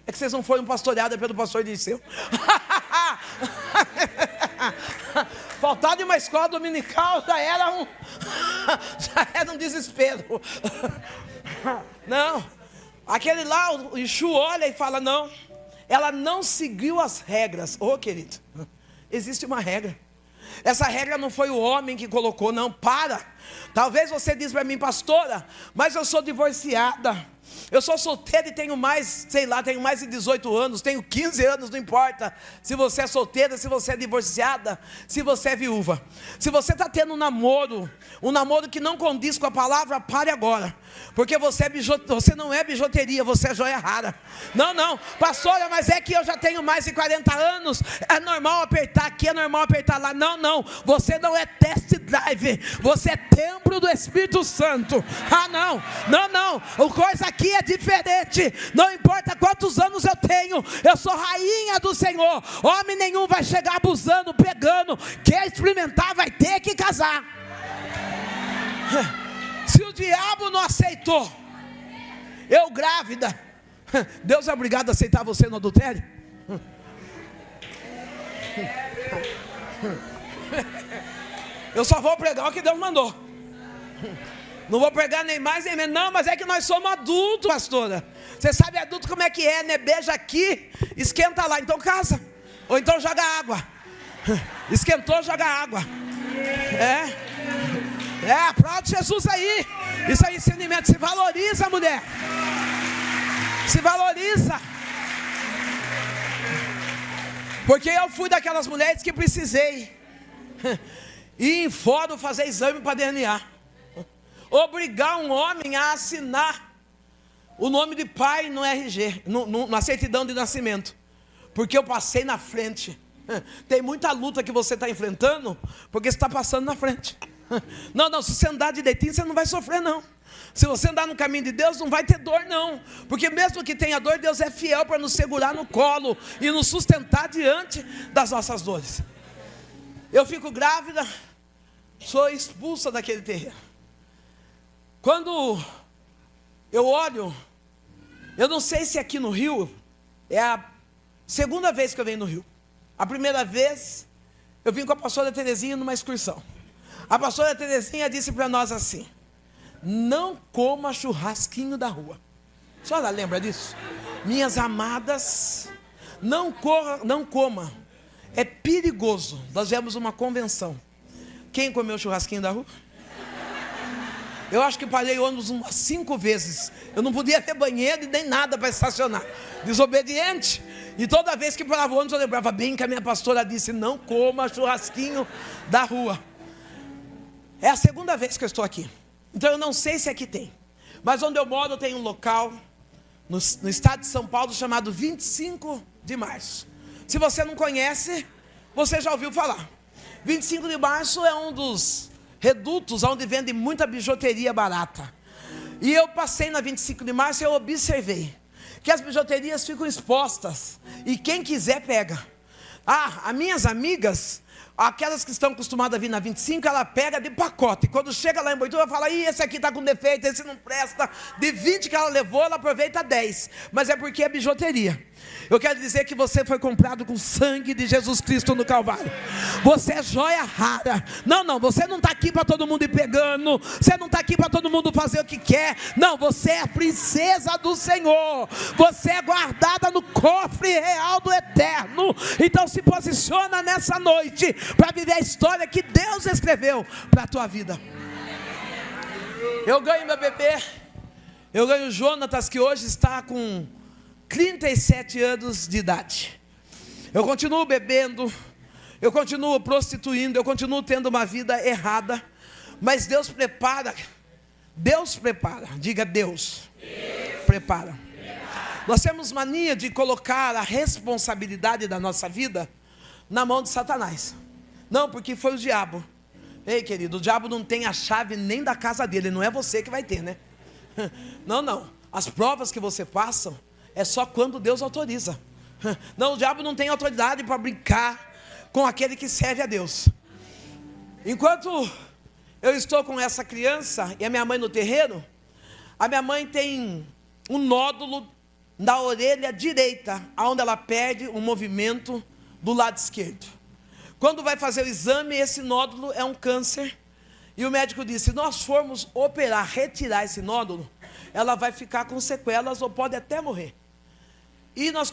É que vocês não foram pastoreados pelo pastor Dirceu. Faltar de uma escola dominical já era um desespero. Não, aquele lá, o Exu olha e fala: não, ela não seguiu as regras. Querido, existe uma regra. Essa regra não foi o homem que colocou, não. Para. Talvez você diz para mim: pastora, mas eu sou divorciada, Eu sou solteiro e tenho mais, sei lá, tenho mais de 18 anos, tenho 15 anos, não importa se você é solteira, se você é divorciada, se você é viúva. Se você está tendo um namoro que não condiz com a palavra, pare agora. Porque você não é bijuteria, você é joia rara. Não, pastora, mas é que eu já tenho mais de 40 anos, é normal apertar aqui, é normal apertar lá. Não, você não é test drive, você é templo do Espírito Santo. Não, a coisa aqui é diferente. Não importa quantos anos eu tenho, eu sou rainha do Senhor. Homem nenhum vai chegar abusando, pegando. Quer experimentar, vai ter que casar. Se o diabo não aceitou, eu grávida, Deus é obrigado a aceitar você no adultério? Eu só vou pregar o que Deus mandou. Não vou pregar nem mais nem menos. Não, mas é que nós somos adultos, pastora. Você sabe adulto como é que é, né? Beija aqui, esquenta lá, então casa. Ou então joga água. Esquentou, joga água. Aplaude Jesus aí. Isso é ensinamento. Se valoriza, mulher. Se valoriza. Porque eu fui daquelas mulheres que precisei ir em fórum fazer exame para DNA. Obrigar um homem a assinar o nome de pai no RG, na certidão de nascimento. Porque eu passei na frente. Tem muita luta que você está enfrentando, porque você está passando na frente. Não, se você andar direitinho, você não vai sofrer não. Se você andar no caminho de Deus, não vai ter dor não. Porque mesmo que tenha dor, Deus é fiel para nos segurar no colo e nos sustentar diante das nossas dores. Eu fico grávida, sou expulsa daquele terreno. Quando eu olho, eu não sei se aqui no Rio, é a segunda vez que eu venho no Rio. A primeira vez, eu vim com a pastora Terezinha numa excursão. A pastora Terezinha disse para nós assim: não coma churrasquinho da rua. A senhora lembra disso? Minhas amadas, não coma. É perigoso. Nós viemos uma convenção. Quem comeu churrasquinho da rua? Eu acho que parei ônibus umas 5 vezes. Eu não podia ter banheiro e nem nada para estacionar. Desobediente. E toda vez que parava o ônibus, eu lembrava bem que a minha pastora disse: não coma churrasquinho da rua. É a segunda vez que eu estou aqui. Então eu não sei se aqui tem. Mas onde eu moro tem um local no estado de São Paulo chamado 25 de março. Se você não conhece, você já ouviu falar. 25 de março é um dos redutos onde vende muita bijuteria barata. E eu passei na 25 de março e eu observei que as bijuterias ficam expostas. E quem quiser pega. As minhas amigas, aquelas que estão acostumadas a vir na 25, ela pega de pacote. Quando chega lá em Boituva, ela fala: esse aqui está com defeito, esse não presta. De 20 que ela levou, ela aproveita 10. Mas é porque é bijuteria. Eu quero dizer que você foi comprado com o sangue de Jesus Cristo no Calvário. Você é joia rara. Não, você não está aqui para todo mundo ir pegando. Você não está aqui para todo mundo fazer o que quer. Não, você é a princesa do Senhor. Você é guardada no cofre real do Eterno. Então se posiciona nessa noite para viver a história que Deus escreveu para a tua vida. Eu ganho meu bebê. Eu ganho o Jonatas, que hoje está com 37 anos de idade. Eu continuo bebendo, eu continuo prostituindo, eu continuo tendo uma vida errada, mas Deus prepara, diga Deus prepara. Nós temos mania de colocar a responsabilidade da nossa vida na mão de Satanás. Não, porque foi o diabo. Ei, querido, o diabo não tem a chave nem da casa dele, não é você que vai ter, né? Não, as provas que você passa é só quando Deus autoriza. Não, o diabo não tem autoridade para brincar com aquele que serve a Deus. Enquanto eu estou com essa criança e a minha mãe no terreiro, a minha mãe tem um nódulo na orelha direita, onde ela perde o movimento do lado esquerdo. Quando vai fazer o exame, esse nódulo é um câncer. E o médico disse: se nós formos operar, retirar esse nódulo, ela vai ficar com sequelas ou pode até morrer. E nós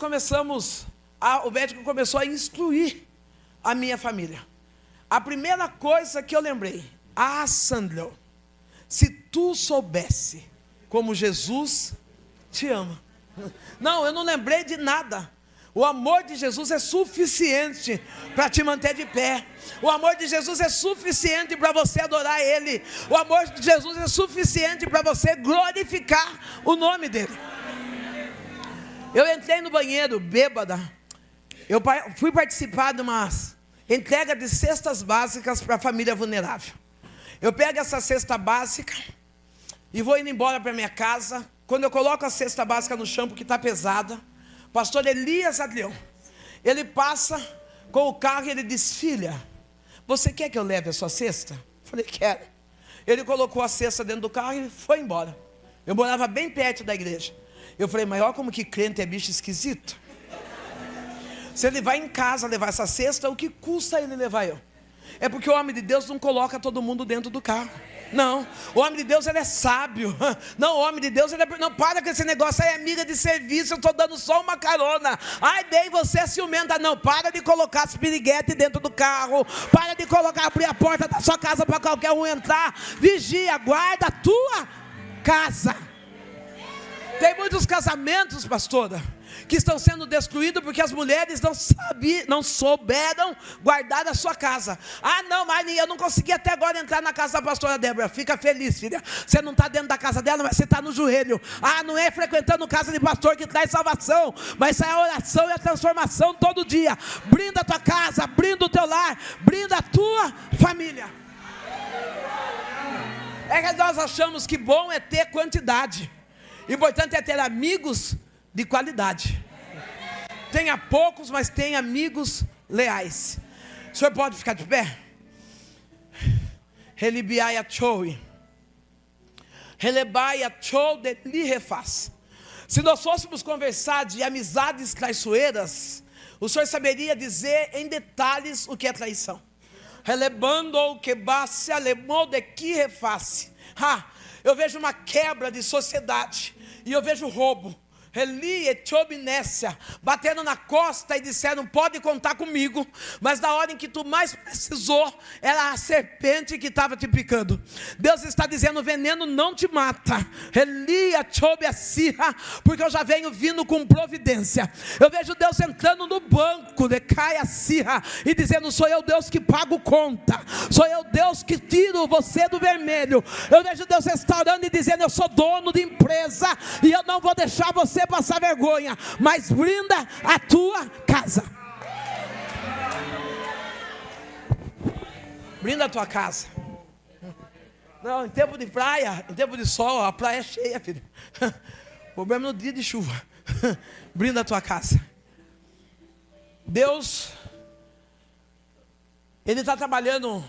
o médico começou a instruir a minha família. A primeira coisa que eu lembrei: Sandro, se tu soubesse como Jesus te ama. Não, eu não lembrei de nada. O amor de Jesus é suficiente para te manter de pé. O amor de Jesus é suficiente para você adorar Ele. O amor de Jesus é suficiente para você glorificar o nome dEle. Eu entrei no banheiro bêbada. Eu fui participar de uma entrega de cestas básicas para a família vulnerável. Eu pego essa cesta básica e vou indo embora para minha casa. Quando eu coloco a cesta básica no chão, porque está pesada, pastor Elias Adrião, ele passa com o carro e ele diz: filha, você quer que eu leve a sua cesta? Eu falei: quero. Ele colocou a cesta dentro do carro e foi embora. Eu morava bem perto da igreja. Eu falei: mas olha como que crente é bicho esquisito. Se ele vai em casa levar essa cesta, o que custa ele levar eu? É porque o homem de Deus não coloca todo mundo dentro do carro. Não, o homem de Deus ele é sábio. Não, o homem de Deus ele é... Não, para com esse negócio aí, amiga de serviço, eu estou dando só uma carona. Ai, bem, você é ciumenta. Não, para de colocar as piriguetes dentro do carro. Para de abrir a porta da sua casa para qualquer um entrar. Vigia, guarda a tua casa. Tem muitos casamentos, pastora, que estão sendo destruídos porque as mulheres não souberam guardar a sua casa. Ah, não, mas eu não consegui até agora entrar na casa da pastora Débora. Fica feliz, filha. Você não está dentro da casa dela, mas você está no joelho. Ah, não é frequentando casa de pastor que traz salvação, mas isso é a oração e a transformação todo dia. Brinda a tua casa, brinda o teu lar, brinda a tua família. É que nós achamos que bom é ter quantidade. Importante é ter amigos de qualidade. Tenha poucos, mas tenha amigos leais. O senhor pode ficar de pé? Relibiaia choui. Relebaia chou de li refaz. Se nós fôssemos conversar de amizades traiçoeiras, o senhor saberia dizer em detalhes o que é traição. Relebando o que basse alemão de que reface. Eu vejo uma quebra de sociedade e eu vejo roubo. Eli e Tiobinécia bateram na costa e disseram: pode contar comigo. Mas na hora em que tu mais precisou, era a serpente que estava te picando. Deus está dizendo: o veneno não te mata. Eli e Tiobiacirra, porque eu já venho vindo com providência. Eu vejo Deus entrando no banco de Caia Cirra e dizendo: sou eu Deus que pago conta, sou eu Deus que tiro você do vermelho. Eu vejo Deus restaurando e dizendo: eu sou dono de empresa e eu não vou deixar você passar vergonha, mas brinda a tua casa. Brinda a tua casa. Não, em tempo de praia, em tempo de sol, a praia é cheia, filho. Problema no dia de chuva. Brinda a tua casa. Deus, Ele está trabalhando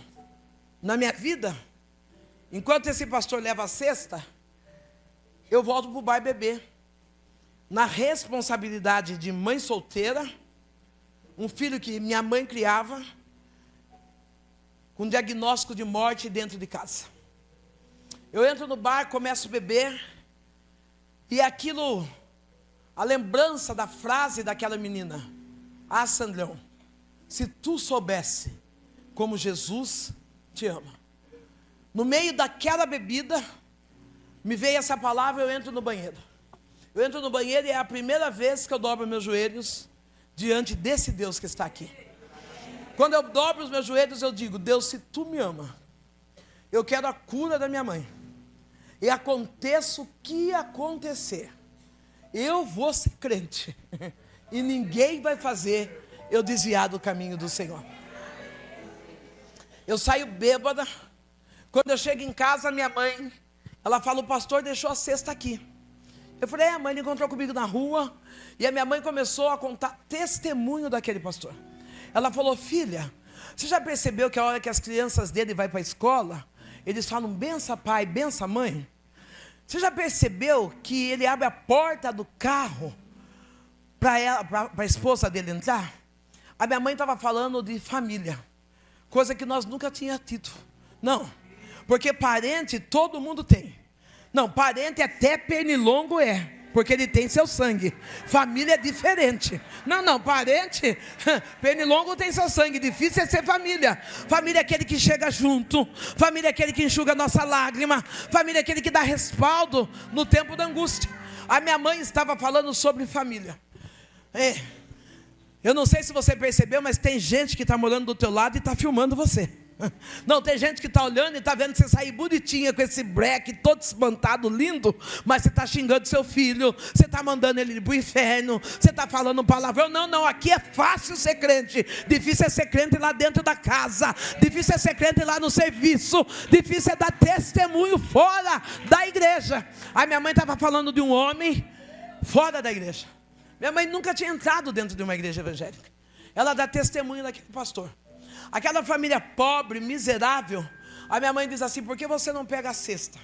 na minha vida. Enquanto esse pastor leva a cesta, eu volto para o bar beber. Na responsabilidade de mãe solteira, um filho que minha mãe criava, com diagnóstico de morte dentro de casa. Eu entro no bar, começo a beber, e aquilo, a lembrança da frase daquela menina: ah, Sandrão, se tu soubesse como Jesus te ama. No meio daquela bebida, me veio essa palavra, eu entro no banheiro. Eu entro no banheiro e é a primeira vez que eu dobro meus joelhos diante desse Deus que está aqui. Quando eu dobro os meus joelhos, eu digo: Deus, se tu me ama, eu quero a cura da minha mãe. E aconteça o que acontecer, eu vou ser crente. E ninguém vai fazer eu desviar do caminho do Senhor. Eu saio bêbada. Quando eu chego em casa, minha mãe, ela fala: o pastor deixou a cesta aqui. Eu falei: a mãe encontrou comigo na rua. E a minha mãe começou a contar testemunho daquele pastor. Ela falou: filha, você já percebeu que a hora que as crianças dele vão para a escola, eles falam: bença pai, bença mãe? Você já percebeu que ele abre a porta do carro para a esposa dele entrar? A minha mãe estava falando de família, coisa que nós nunca tínhamos tido. Não, porque parente todo mundo tem. Não, parente até pernilongo é, porque ele tem seu sangue. Família é diferente. Não, parente, pernilongo tem seu sangue. Difícil é ser família. Família é aquele que chega junto. Família é aquele que enxuga a nossa lágrima. Família é aquele que dá respaldo no tempo da angústia. A minha mãe estava falando sobre família. Eu não sei se você percebeu, mas tem gente que está morando do teu lado e está filmando você. Não, tem gente que está olhando e está vendo você sair bonitinha com esse breque todo espantado, lindo, mas você está xingando seu filho, você está mandando ele para o inferno, você está falando palavrão. Não, aqui é fácil ser crente, difícil é ser crente lá dentro da casa, difícil é ser crente lá no serviço, difícil é dar testemunho fora da igreja. A minha mãe estava falando de um homem fora da igreja. Minha mãe nunca tinha entrado dentro de uma igreja evangélica. Ela dá testemunho daquele pastor. Aquela família pobre, miserável. A minha mãe diz assim: por que você não pega a cesta?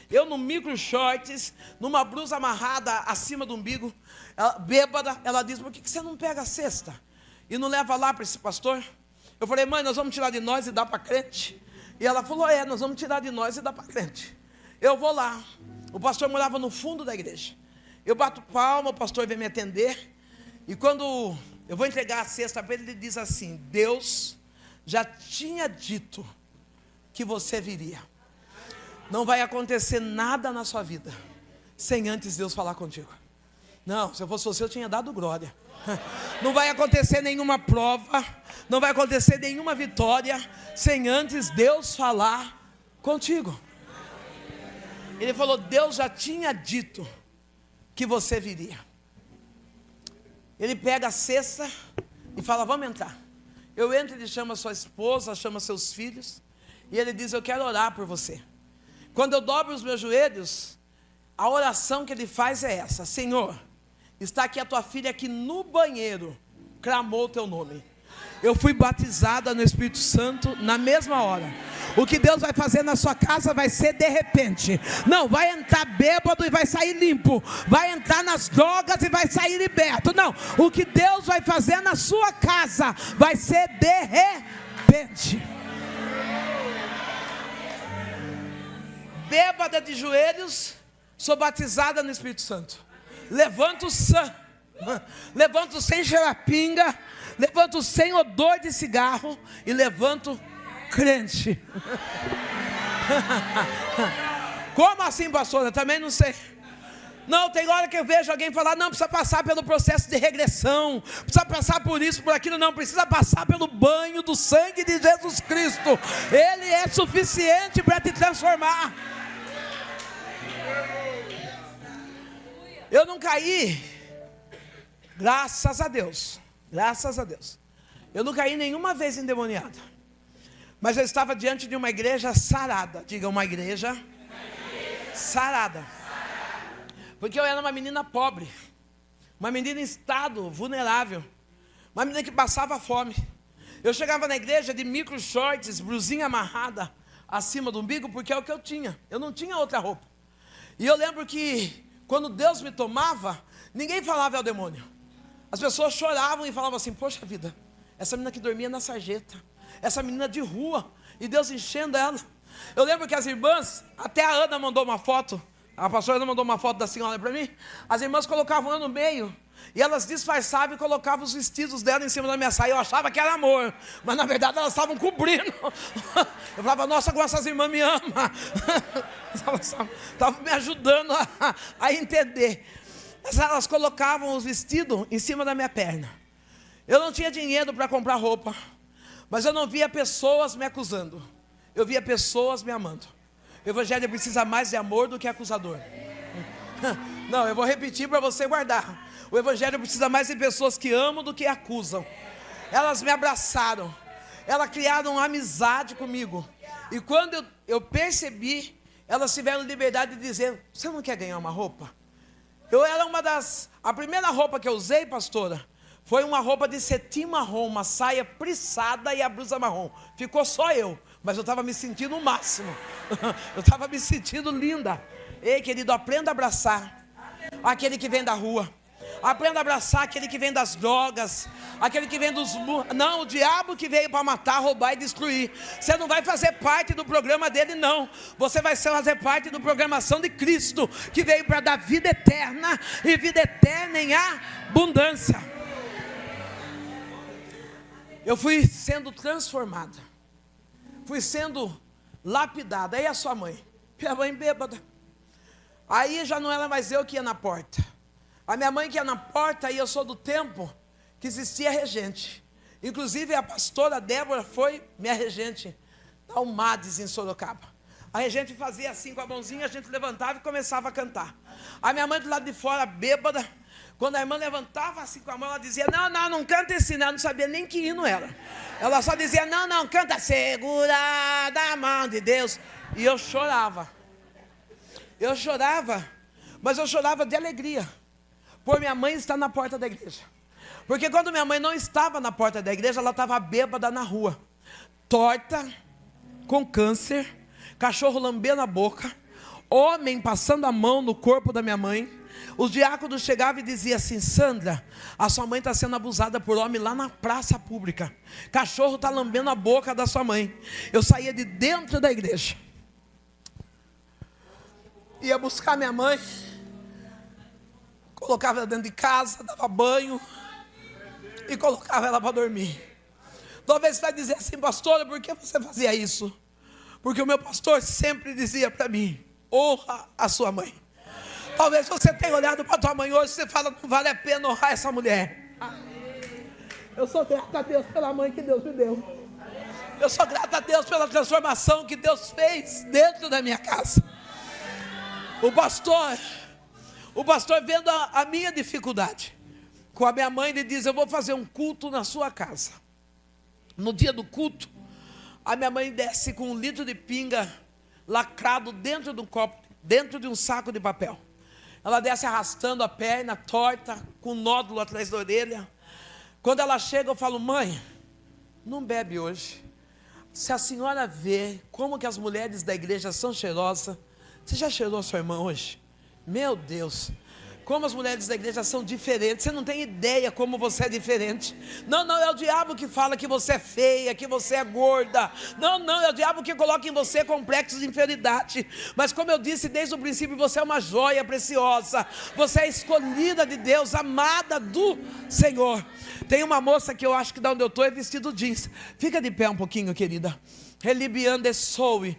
Eu no micro shorts, numa blusa amarrada acima do umbigo, bêbada, ela diz: por que você não pega a cesta? E não leva lá para esse pastor? Eu falei: mãe, nós vamos tirar de nós e dar para crente? E ela falou: nós vamos tirar de nós e dar para crente. Eu vou lá. O pastor morava no fundo da igreja. Eu bato palma, o pastor vem me atender. E quando eu vou entregar a cesta para ele, ele diz assim: Deus já tinha dito que você viria. Não vai acontecer nada na sua vida sem antes Deus falar contigo. Não, se eu fosse você, eu tinha dado glória. Não vai acontecer nenhuma prova, não vai acontecer nenhuma vitória sem antes Deus falar contigo. Ele falou: Deus já tinha dito que você viria. Ele pega a cesta e fala: vamos entrar. Eu entro, ele chama sua esposa, chama seus filhos, e ele diz: eu quero orar por você. Quando eu dobro os meus joelhos, a oração que ele faz é essa: Senhor, está aqui a tua filha que no banheiro clamou o teu nome. Eu fui batizada no Espírito Santo na mesma hora. O que Deus vai fazer na sua casa vai ser de repente. Não, vai entrar bêbado e vai sair limpo. Vai entrar nas drogas e vai sair liberto. Não, o que Deus vai fazer na sua casa vai ser de repente. Bêbada de joelhos, sou batizada no Espírito Santo. Levanto sã, levanto sem xerapinga, levanto sem odor de cigarro e levanto crente. Como assim, pastor? Eu também não sei. Não, tem hora que eu vejo alguém falar: não, precisa passar pelo processo de regressão, precisa passar por isso, por aquilo. Não, precisa passar pelo banho do sangue de Jesus Cristo. Ele é suficiente para te transformar. Eu não caí, graças a Deus, eu não caí nenhuma vez endemoniado, mas eu estava diante de uma igreja sarada. Diga: uma igreja sarada. Porque eu era uma menina pobre, uma menina em estado vulnerável, uma menina que passava fome. Eu chegava na igreja de micro shorts, blusinha amarrada acima do umbigo, porque é o que eu tinha. Eu não tinha outra roupa. E eu lembro que quando Deus me tomava, ninguém falava: é o demônio. As pessoas choravam e falavam assim: poxa vida, essa menina que dormia na sarjeta, essa menina de rua, e Deus enchendo ela. Eu lembro que as irmãs, até a Ana mandou uma foto, a pastora Ana mandou uma foto da senhora para mim. As irmãs colocavam ela no meio, e elas disfarçavam e colocavam os vestidos dela em cima da minha saia. Eu achava que era amor, mas na verdade elas estavam cobrindo. Eu falava: nossa, como essas irmãs me amam. Estavam me ajudando a entender. Elas colocavam os vestidos em cima da minha perna. Eu não tinha dinheiro para comprar roupa, mas eu não via pessoas me acusando, eu via pessoas me amando. O evangelho precisa mais de amor do que acusador. Não, eu vou repetir para você guardar. O evangelho precisa mais de pessoas que amam do que acusam. Elas me abraçaram, elas criaram amizade comigo. E quando eu percebi, elas tiveram liberdade de dizer: você não quer ganhar uma roupa? Eu era a primeira roupa que eu usei, pastora, foi uma roupa de cetim marrom, uma saia plissada e a blusa marrom. Ficou só eu, mas eu estava me sentindo o máximo. Eu estava me sentindo linda. Ei, querido, aprenda a abraçar aquele que vem da rua. Aprenda a abraçar aquele que vem das drogas, aquele que vem dos... Não, o diabo que veio para matar, roubar e destruir. Você não vai fazer parte do programa dele, não. Você vai fazer parte da programação de Cristo, que veio para dar vida eterna, e vida eterna em abundância. Eu fui sendo transformada, fui sendo lapidada. Aí a sua mãe, minha mãe bêbada. Aí já não era mais eu que ia na porta. A minha mãe que ia na porta, e eu sou do tempo que existia regente. Inclusive a pastora Débora foi minha regente da UMADES em Sorocaba. A regente fazia assim com a mãozinha, a gente levantava e começava a cantar. A minha mãe do lado de fora, bêbada, quando a irmã levantava assim com a mão, ela dizia, não canta esse não, não sabia nem que hino era. Ela só dizia, não, canta segurada a mão de Deus. E eu chorava, mas eu chorava de alegria, por minha mãe estar na porta da igreja. Porque quando minha mãe não estava na porta da igreja, ela estava bêbada na rua, torta, com câncer, cachorro lambendo a boca, homem passando a mão no corpo da minha mãe. Os diáconos chegavam e diziam assim, Sandra, a sua mãe está sendo abusada por homem lá na praça pública, cachorro está lambendo a boca da sua mãe. Eu saía de dentro da igreja, ia buscar minha mãe, colocava ela dentro de casa, dava banho e colocava ela para dormir. Talvez você vai dizer assim, pastora, por que você fazia isso? Porque o meu pastor sempre dizia para mim, honra a sua mãe. Talvez você tenha olhado para a tua mãe hoje e você fala, não vale a pena honrar essa mulher. Eu sou grata a Deus pela mãe que Deus me deu. Eu sou grata a Deus pela transformação que Deus fez dentro da minha casa. O pastor vendo a minha dificuldade com a minha mãe, ele diz, eu vou fazer um culto na sua casa. No dia do culto, a minha mãe desce com 1 litro de pinga lacrado dentro de um copo, dentro de um saco de papel. Ela desce arrastando a perna torta, com um nódulo atrás da orelha. Quando ela chega, eu falo, mãe, não bebe hoje. Se a senhora vê como que as mulheres da igreja são cheirosas, você já cheirou a sua irmã hoje? Meu Deus, como as mulheres da igreja são diferentes. Você não tem ideia como você é diferente. Não, é o diabo que fala que você é feia, que você é gorda. Não, é o diabo que coloca em você complexos de inferioridade. Mas como eu disse desde o princípio, você é uma joia preciosa. Você é escolhida de Deus, amada do Senhor. Tem uma moça que eu acho que da onde eu estou é vestido jeans. Fica de pé um pouquinho, querida. Relibiando soe.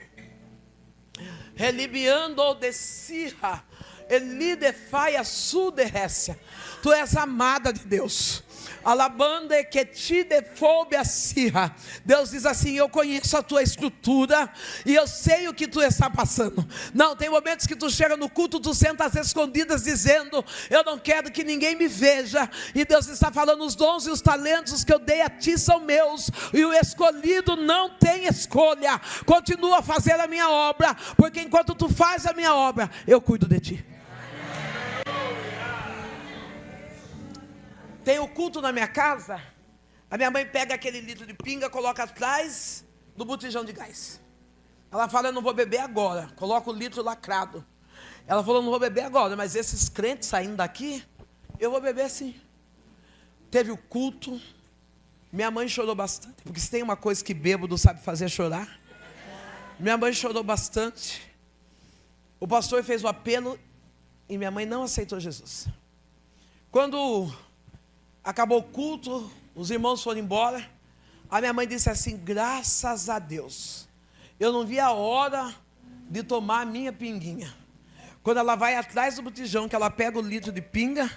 Relibiando de sirra. Elide faia suderrécia. Tu és amada de Deus. Alabande que te devolve a sirra. Deus diz assim, eu conheço a tua estrutura e eu sei o que tu está passando. Não, tem momentos que tu chega no culto, tu senta às escondidas dizendo, eu não quero que ninguém me veja. E Deus está falando, os dons e os talentos que eu dei a ti são meus. E o escolhido não tem escolha. Continua a fazer a minha obra, porque enquanto tu faz a minha obra, eu cuido de ti. Tem o culto na minha casa, a minha mãe pega aquele litro de pinga, coloca atrás do botijão de gás. Ela fala, eu não vou beber agora, coloca o litro lacrado. Ela falou, eu não vou beber agora, mas esses crentes saindo daqui, eu vou beber sim. Teve o culto, minha mãe chorou bastante, porque se tem uma coisa que bêbado sabe fazer chorar. Minha mãe chorou bastante. O pastor fez o apelo e minha mãe não aceitou Jesus. Quando acabou o culto, os irmãos foram embora, a minha mãe disse assim, graças a Deus, eu não vi a hora de tomar a minha pinguinha. Quando ela vai atrás do botijão, que ela pega o litro de pinga,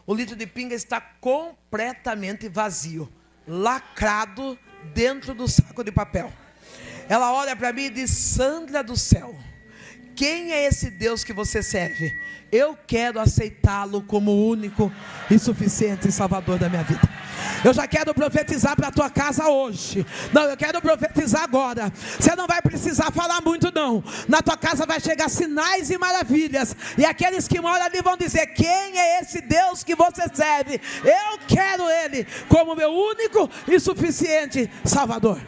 o litro de pinga está completamente vazio, lacrado dentro do saco de papel. Ela olha para mim e diz, Sandra do céu, quem é esse Deus que você serve? Eu quero aceitá-lo como o único e suficiente Salvador da minha vida. Eu já quero profetizar para a tua casa hoje. Não, eu quero profetizar agora. Você não vai precisar falar muito não. Na tua casa vai chegar sinais e maravilhas. E aqueles que moram ali vão dizer, quem é esse Deus que você serve? Eu quero Ele como meu único e suficiente Salvador.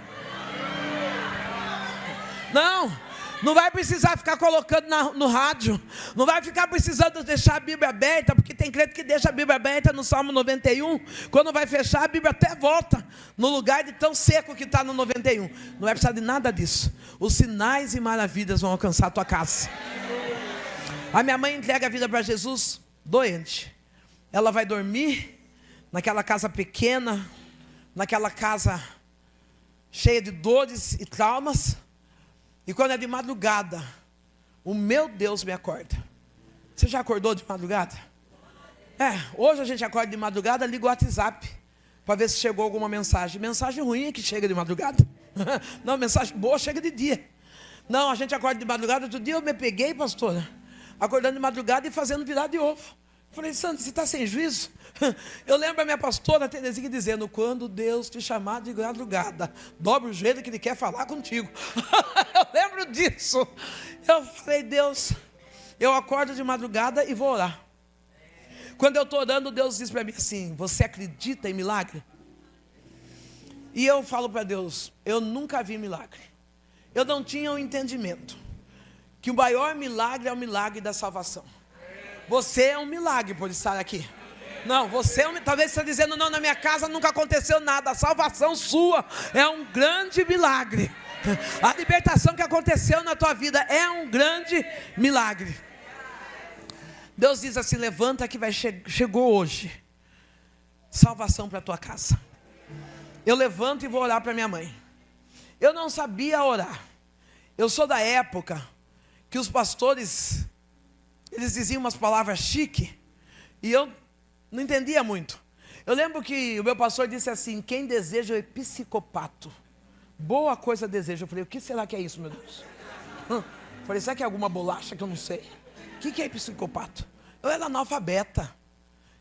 Não vai precisar ficar colocando no rádio. Não vai ficar precisando deixar a Bíblia aberta, porque tem crente que deixa a Bíblia aberta no Salmo 91. Quando vai fechar, a Bíblia até volta no lugar de tão seco que está no 91. Não vai precisar de nada disso. Os sinais e maravilhas vão alcançar a tua casa. A minha mãe entrega a vida para Jesus doente. Ela vai dormir naquela casa pequena, naquela casa cheia de dores e traumas. E quando é de madrugada, o meu Deus me acorda. Você já acordou de madrugada? Hoje a gente acorda de madrugada, liga o WhatsApp para ver se chegou alguma mensagem. Mensagem ruim é que chega de madrugada. Não, mensagem boa chega de dia. Não, a gente acorda de madrugada. Outro dia eu me peguei, pastora, acordando de madrugada e fazendo virar de ovo. Falei, Sandro, você está sem juízo? Eu lembro a minha pastora Terezinha dizendo, quando Deus te chamar de madrugada, dobre o joelho que Ele quer falar contigo. Eu lembro disso. Eu falei, Deus, eu acordo de madrugada e vou orar. Quando eu estou orando, Deus diz para mim assim, você acredita em milagre? E eu falo para Deus, eu nunca vi milagre. Eu não tinha um entendimento que o maior milagre é o milagre da salvação. Você é um milagre por estar aqui. Não, você é talvez você está dizendo, não, na minha casa nunca aconteceu nada. A salvação sua é um grande milagre. A libertação que aconteceu na tua vida é um grande milagre. Deus diz assim, levanta que chegou hoje salvação para a tua casa. Eu levanto e vou orar para minha mãe. Eu não sabia orar. Eu sou da época que os pastores, eles diziam umas palavras chique, e eu não entendia muito. Eu lembro que o meu pastor disse assim, quem deseja é psicopato. Boa coisa deseja. Eu falei, o que será que é isso, meu Deus? Falei, será que é alguma bolacha que eu não sei? O que é psicopato? Eu era analfabeta.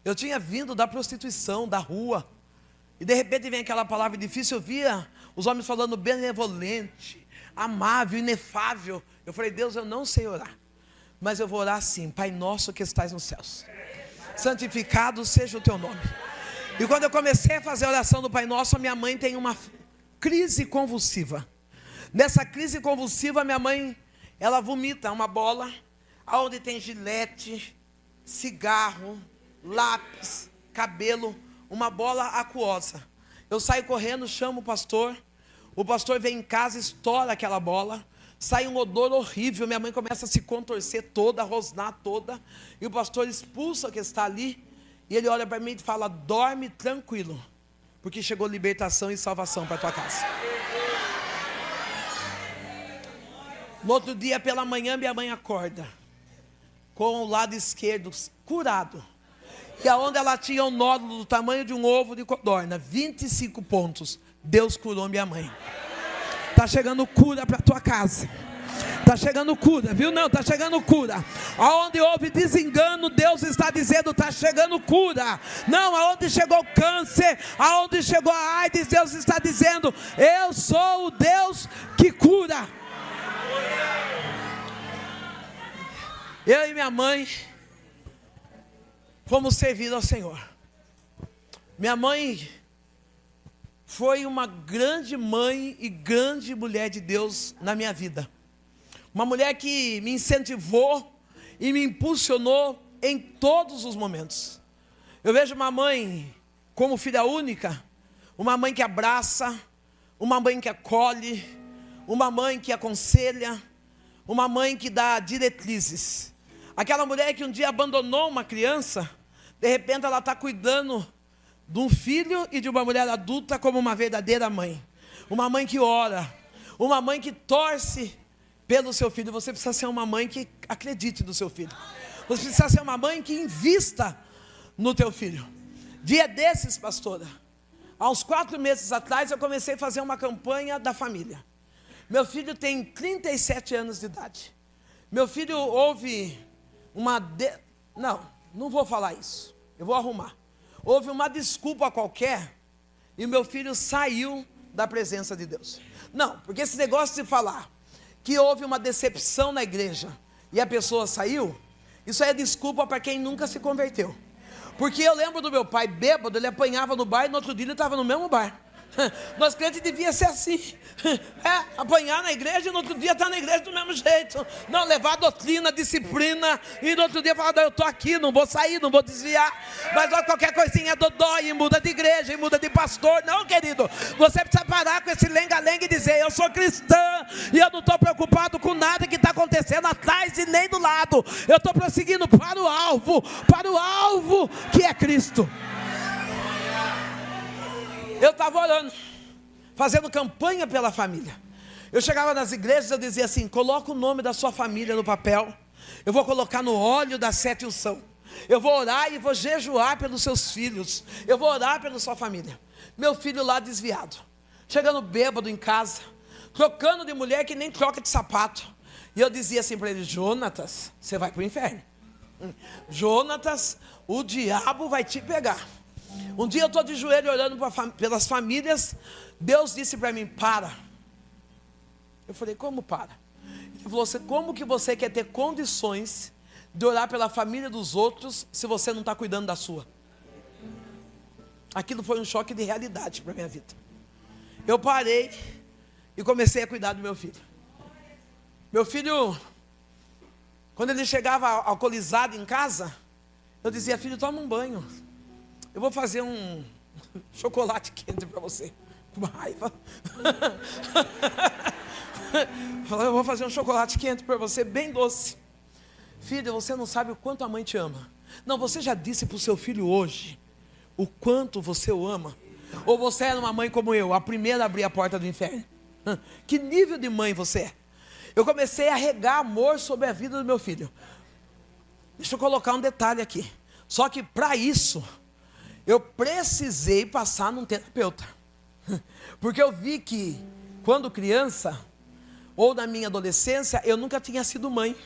Eu tinha vindo da prostituição, da rua. E de repente vem aquela palavra difícil. Eu via os homens falando benevolente, amável, inefável. Eu falei, Deus, eu não sei orar, mas eu vou orar assim, Pai nosso que estás nos céus, santificado seja o teu nome. E quando eu comecei a fazer a oração do Pai Nosso, a minha mãe tem uma crise convulsiva. Nessa crise convulsiva, minha mãe, ela vomita uma bola, onde tem gilete, cigarro, lápis, cabelo, uma bola aquosa. Eu saio correndo, chamo o pastor vem em casa, estoura aquela bola, sai um odor horrível, minha mãe começa a se contorcer toda, a rosnar toda, e o pastor expulsa o que está ali, e ele olha para mim e fala, dorme tranquilo, porque chegou libertação e salvação para a tua casa. No outro dia pela manhã, minha mãe acorda, com o lado esquerdo curado, e aonde ela tinha um nódulo do tamanho de um ovo de codorna, 25 pontos, Deus curou minha mãe. Está chegando cura para a tua casa. Está chegando cura, viu? Não, está chegando cura. Aonde houve desengano, Deus está dizendo, está chegando cura. Não, aonde chegou câncer, aonde chegou a AIDS, Deus está dizendo, eu sou o Deus que cura. Eu e minha mãe fomos servir ao Senhor. Minha mãe foi uma grande mãe e grande mulher de Deus na minha vida. Uma mulher que me incentivou e me impulsionou em todos os momentos. Eu vejo uma mãe como filha única, uma mãe que abraça, uma mãe que acolhe, uma mãe que aconselha, uma mãe que dá diretrizes. Aquela mulher que um dia abandonou uma criança, de repente ela está cuidando de um filho e de uma mulher adulta como uma verdadeira mãe. Uma mãe que ora, uma mãe que torce pelo seu filho. Você precisa ser uma mãe que acredite no seu filho. Você precisa ser uma mãe que invista no teu filho. Dia desses, pastora, há uns 4 meses atrás, eu comecei a fazer uma campanha da família. Meu filho tem 37 anos de idade. Meu filho houve uma... Não vou falar isso. Eu vou arrumar. Houve uma desculpa qualquer e meu filho saiu da presença de Deus. Não, porque esse negócio de falar que houve uma decepção na igreja e a pessoa saiu, isso aí é desculpa para quem nunca se converteu. Porque eu lembro do meu pai bêbado, ele apanhava no bar e no outro dia ele estava no mesmo bar. Nós crentes devia ser assim, apanhar na igreja e no outro dia estar na igreja do mesmo jeito. Não, levar a doutrina, a disciplina, e no outro dia falar, eu estou aqui, não vou sair, não vou desviar. Mas olha, qualquer coisinha é dodói, e muda de igreja, e muda de pastor. Não, querido, você precisa parar com esse lenga-lenga e dizer, eu sou cristã, e eu não estou preocupado com nada que está acontecendo atrás e nem do lado. Eu estou prosseguindo para o alvo que é Cristo. Eu estava orando, fazendo campanha pela família. Eu chegava nas igrejas, eu dizia assim, coloca o nome da sua família no papel, Eu vou colocar no óleo da 7 unção. Eu vou orar e vou jejuar pelos seus filhos. Eu vou orar pela sua família. Meu filho lá desviado, chegando bêbado em casa, trocando de mulher que nem troca de sapato. E eu dizia assim para ele: Jonatas, você vai para o inferno. Jonatas, o diabo vai te pegar. Um dia eu estou de joelho orando pelas famílias. Deus disse para mim: para. Eu falei: como para? Ele falou assim: como que você quer ter condições de orar pela família dos outros se você não está cuidando da sua? Aquilo foi um choque de realidade para a minha vida. Eu parei e comecei a cuidar do meu filho. Meu filho, quando ele chegava alcoolizado em casa, eu dizia: filho, toma um banho. Eu vou fazer um chocolate quente para você. Com raiva. Eu vou fazer um chocolate quente para você, bem doce. Filho, você não sabe o quanto a mãe te ama. Não, você já disse para o seu filho hoje o quanto você o ama? Ou você era uma mãe como eu, a primeira a abrir a porta do inferno? Que nível de mãe você é? Eu comecei a regar amor sobre a vida do meu filho. Deixa eu colocar um detalhe aqui. Só que para isso, eu precisei passar num terapeuta. Porque eu vi que, quando criança, ou na minha adolescência, eu nunca tinha sido mãe.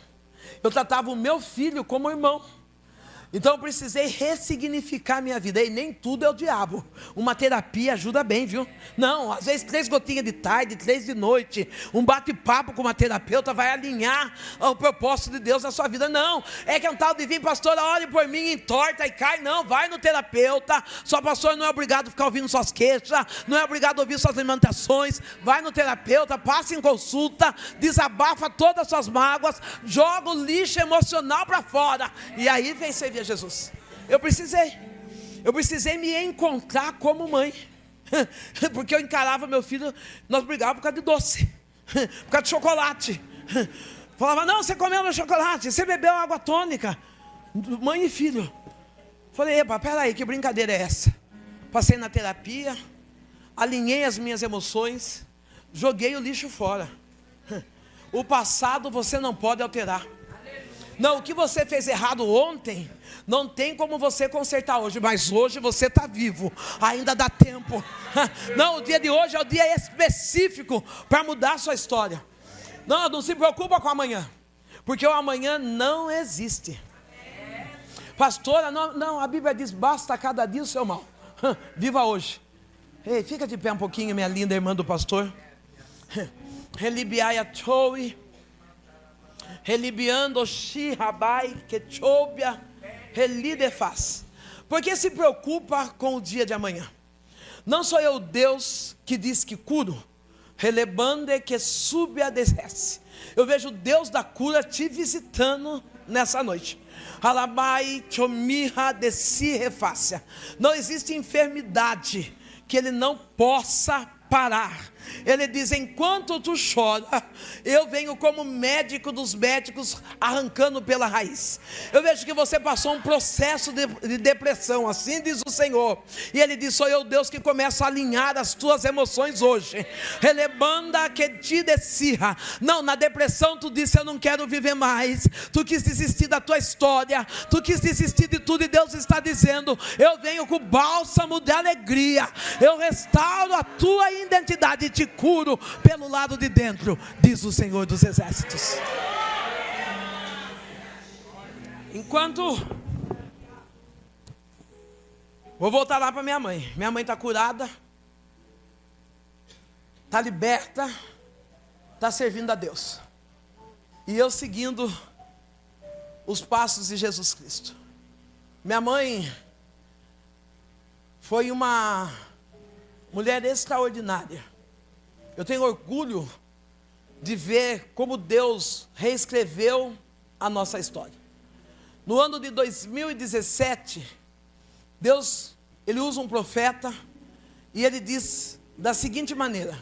Eu tratava o meu filho como irmão. Então eu precisei ressignificar a minha vida. E nem tudo é o diabo. Uma terapia ajuda bem, viu? Não, às vezes 3 gotinhas de tarde, 3 de noite, um bate-papo com uma terapeuta vai alinhar o propósito de Deus na sua vida. Não, é que é um tal de vir, pastora, ore por mim, entorta e cai. Não, vai no terapeuta. Sua pastora não é obrigado a ficar ouvindo suas queixas, não é obrigado a ouvir suas lamentações. Vai no terapeuta, passa em consulta, desabafa todas as suas mágoas, joga o lixo emocional para fora. E aí vem servir a Jesus. Eu precisei me encontrar como mãe. Porque eu encarava meu filho, nós brigávamos por causa de doce, por causa de chocolate. Falava: não, você comeu meu chocolate, você bebeu água tônica. Mãe e filho. Falei: epa, peraí, que brincadeira é essa? Passei na terapia, alinhei as minhas emoções, joguei o lixo fora. O passado você não pode alterar. Não, o que você fez errado ontem, não tem como você consertar hoje, mas hoje você está vivo, ainda dá tempo. Não, o dia de hoje é o dia específico para mudar a sua história. Não se preocupa com o amanhã, porque o amanhã não existe. Pastora, não, a Bíblia diz: basta cada dia o seu mal. Viva hoje. Ei, fica de pé um pouquinho, minha linda irmã do pastor. Relibiai a Choui. Relibiando Shi Rabai Ketchobia Relidefaz. Porque se preocupa com o dia de amanhã? Não sou eu Deus que diz que curo? Relebande que subia desce. Eu vejo Deus da cura te visitando nessa noite. Alabai chomiha desi refácia. Não existe enfermidade que Ele não possa parar. Ele diz: enquanto tu chora, eu venho como médico dos médicos, arrancando pela raiz. Eu vejo que você passou um processo de depressão, assim diz o Senhor. E Ele diz: sou eu Deus que começo a alinhar as tuas emoções hoje. Relebanda que te desirra. Não, na depressão tu disse: eu não quero viver mais. Tu quis desistir da tua história, tu quis desistir de tudo, e Deus está dizendo: eu venho com bálsamo de alegria, eu restauro a tua identidade e te curo pelo lado de dentro, diz o Senhor dos Exércitos. Enquanto vou voltar lá para minha mãe está curada, está liberta, está servindo a Deus, e eu seguindo os passos de Jesus Cristo. Minha mãe foi uma mulher extraordinária. Eu tenho orgulho de ver como Deus reescreveu a nossa história. No ano de 2017, Deus, Ele usa um profeta, e Ele diz da seguinte maneira: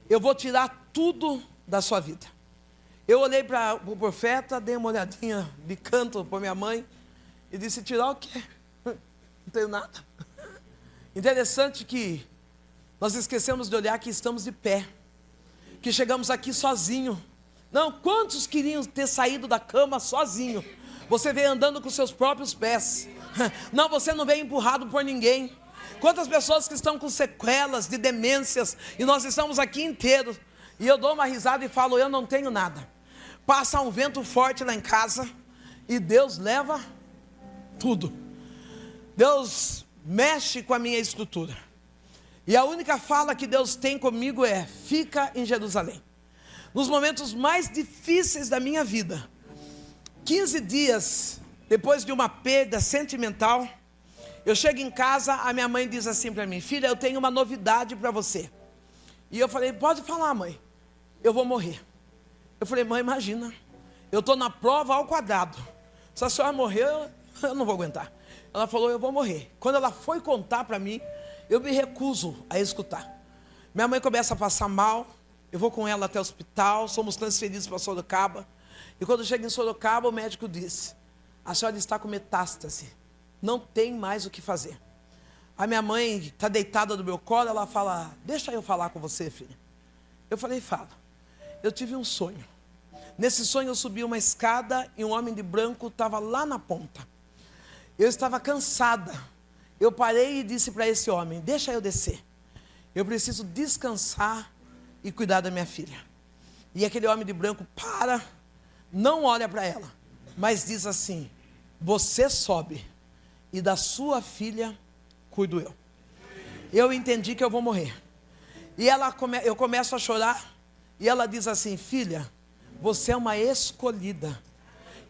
eu vou tirar tudo da sua vida. Eu olhei para o profeta, dei uma olhadinha de canto por minha mãe, e disse: tirar o quê? Não tenho nada. Interessante que nós esquecemos de olhar que estamos de pé, que chegamos aqui sozinho, Não, quantos queriam ter saído da cama sozinho? Você veio andando com seus próprios pés. Não, você não veio empurrado por ninguém. Quantas pessoas que estão com sequelas de demências, e nós estamos aqui inteiros, e eu dou uma risada e falo, eu não tenho nada. Passa um vento forte lá em casa, e Deus leva tudo. Deus mexe com a minha estrutura. E a única fala que Deus tem comigo é, fica em Jerusalém. Nos momentos mais difíceis da minha vida, 15 dias depois de uma perda sentimental, eu chego em casa, a minha mãe diz assim para mim, filha, eu tenho uma novidade para você. E eu falei, pode falar, mãe, eu vou morrer. Eu falei, mãe, imagina, eu estou na prova ao quadrado. Se a senhora morrer, eu não vou aguentar. Ela falou, eu vou morrer. Quando ela foi contar para mim, eu me recuso a escutar. Minha mãe começa a passar mal, eu vou com ela até o hospital, somos transferidos para Sorocaba. E quando chega em Sorocaba, o médico disse, a senhora está com metástase, não tem mais o que fazer. A minha mãe está deitada no meu colo, ela fala, deixa eu falar com você, filha. Eu falei, fala. Eu tive um sonho. Nesse sonho eu subi uma escada e um homem de branco estava lá na ponta. Eu estava cansada. Eu parei e disse para esse homem, deixa eu descer. Eu preciso descansar e cuidar da minha filha. E aquele homem de branco para, não olha para ela, mas diz assim, você sobe e da sua filha cuido eu. Eu entendi que eu vou morrer. E eu começo a chorar e ela diz assim, filha, você é uma escolhida.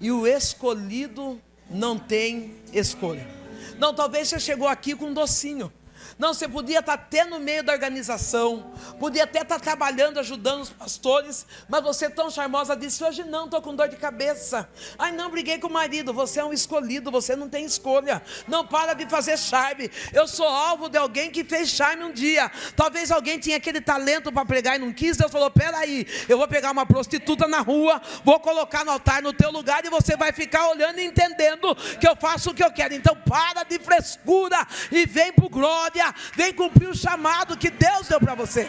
E o escolhido não tem escolha. Não, talvez você chegou aqui com um docinho. Não, você podia estar até no meio da organização, podia até estar trabalhando, ajudando os pastores, mas você tão charmosa disse, hoje não, estou com dor de cabeça. Ai não, briguei com o marido, você é um escolhido, você não tem escolha. Não para de fazer charme. Eu sou alvo de alguém que fez charme um dia. Talvez alguém tinha aquele talento para pregar e não quis. Deus falou, peraí, eu vou pegar uma prostituta na rua, vou colocar no altar no teu lugar e você vai ficar olhando e entendendo que eu faço o que eu quero. Então para de frescura e vem por glória. Vem cumprir o chamado que Deus deu para você.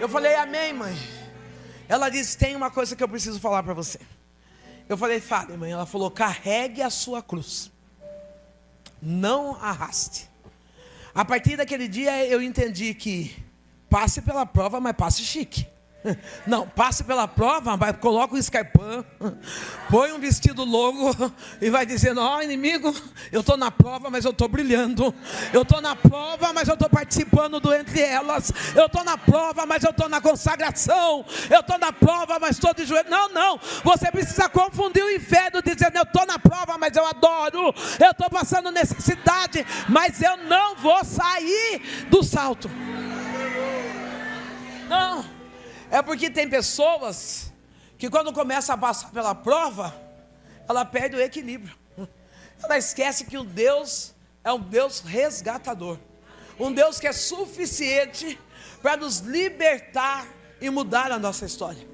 Eu falei, amém, mãe. Ela disse, tem uma coisa que eu preciso falar para você. Eu falei, fale, mãe. Ela falou, carregue a sua cruz, não arraste. A partir daquele dia eu entendi que passe pela prova, mas passe chique. Não, passe pela prova, mas coloca um escarpão, põe um vestido longo e vai dizendo, ó inimigo, eu estou na prova, mas eu estou brilhando. Eu estou na prova, mas eu estou participando do entre elas. Eu estou na prova, mas eu estou na consagração. Eu estou na prova, mas estou de joelho. Não, não, você precisa confundir o inferno dizendo, eu estou na prova, mas eu adoro. Eu estou passando necessidade, mas eu não vou sair do salto. Não. É porque tem pessoas que quando começa a passar pela prova, ela perde o equilíbrio. Ela esquece que o Deus é um Deus resgatador. Um Deus que é suficiente para nos libertar e mudar a nossa história.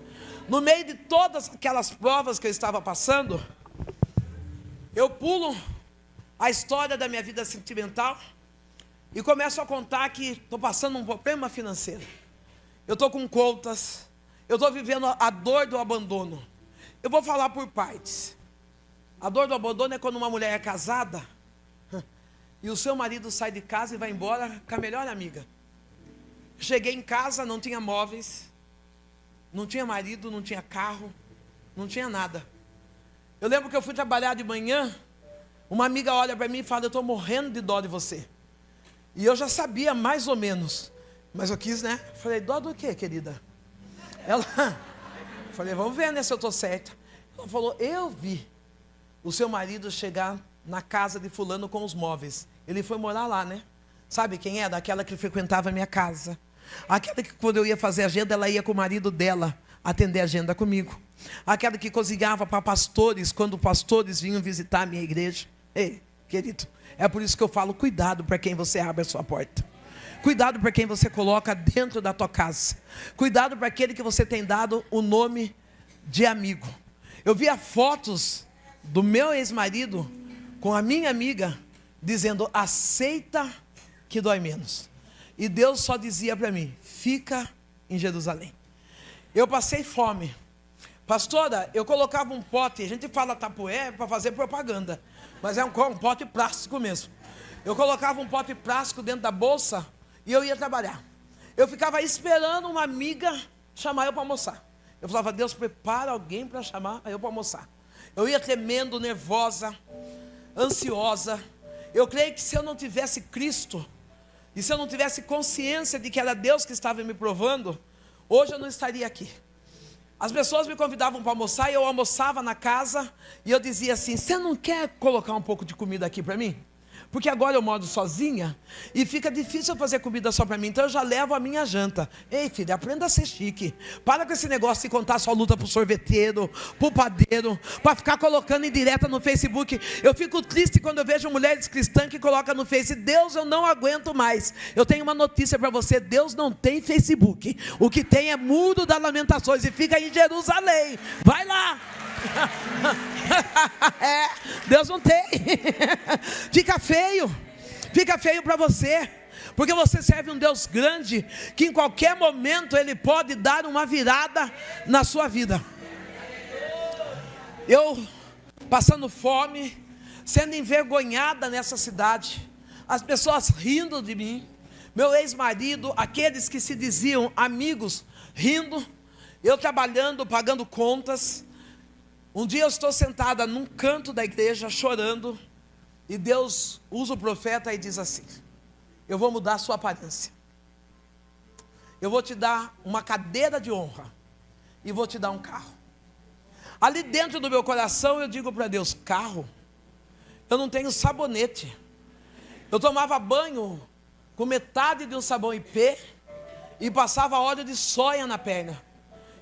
No meio de todas aquelas provas que eu estava passando, eu pulo a história da minha vida sentimental e começo a contar que estou passando um problema financeiro. Eu estou com contas, eu estou vivendo a dor do abandono. Eu vou falar por partes. A dor do abandono é quando uma mulher é casada e o seu marido sai de casa e vai embora com a melhor amiga. Cheguei em casa, não tinha móveis, não tinha marido, não tinha carro, não tinha nada. Eu lembro que eu fui trabalhar de manhã, uma amiga olha para mim e fala, eu estou morrendo de dó de você. E eu já sabia mais ou menos. Mas eu quis, né? Falei, dó do quê, querida? Ela, falei, vamos ver, né, se eu estou certa. Ela falou, eu vi o seu marido chegar na casa de fulano com os móveis. Ele foi morar lá, né? Sabe quem é? Daquela que frequentava a minha casa. Aquela que quando eu ia fazer agenda, ela ia com o marido dela atender a agenda comigo. Aquela que cozinhava para pastores, quando pastores vinham visitar a minha igreja. Ei, querido, é por isso que eu falo, cuidado para quem você abre a sua porta. Cuidado para quem você coloca dentro da tua casa. Cuidado para aquele que você tem dado o nome de amigo. Eu via fotos do meu ex-marido com a minha amiga, dizendo, aceita que dói menos. E Deus só dizia para mim, fica em Jerusalém. Eu passei fome. Pastora, eu colocava um pote, a gente fala tapué para fazer propaganda, mas é um pote plástico mesmo. Eu colocava um pote plástico dentro da bolsa e eu ia trabalhar. Eu ficava esperando uma amiga chamar eu para almoçar. Eu falava, Deus, prepara alguém para chamar eu para almoçar. Eu ia tremendo, nervosa, ansiosa. Eu creio que se eu não tivesse Cristo, e se eu não tivesse consciência de que era Deus que estava me provando, hoje eu não estaria aqui. As pessoas me convidavam para almoçar e eu almoçava na casa e eu dizia assim, você não quer colocar um pouco de comida aqui para mim? Porque agora eu moro sozinha e fica difícil eu fazer comida só para mim, então eu já levo a minha janta. Ei, filha, aprenda a ser chique. Para com esse negócio de contar sua luta pro sorveteiro, pro padeiro, para ficar colocando em direta no Facebook. Eu fico triste quando eu vejo mulheres cristãs que colocam no Face, Deus, eu não aguento mais. Eu tenho uma notícia para você, Deus não tem Facebook. O que tem é Muro das Lamentações e fica em Jerusalém. Vai lá. Deus não tem. Fica feio para você, porque você serve um Deus grande, que em qualquer momento Ele pode dar uma virada na sua vida. Eu passando fome, sendo envergonhada nessa cidade, as pessoas rindo de mim, meu ex-marido, aqueles que se diziam amigos, rindo, eu trabalhando, pagando contas. Um dia eu estou sentada num canto da igreja chorando e Deus usa o profeta e diz assim, eu vou mudar a sua aparência, eu vou te dar uma cadeira de honra e vou te dar um carro. Ali dentro do meu coração eu digo para Deus, carro? Eu não tenho sabonete. Eu tomava banho com metade de um sabão IP e passava óleo de soia na perna.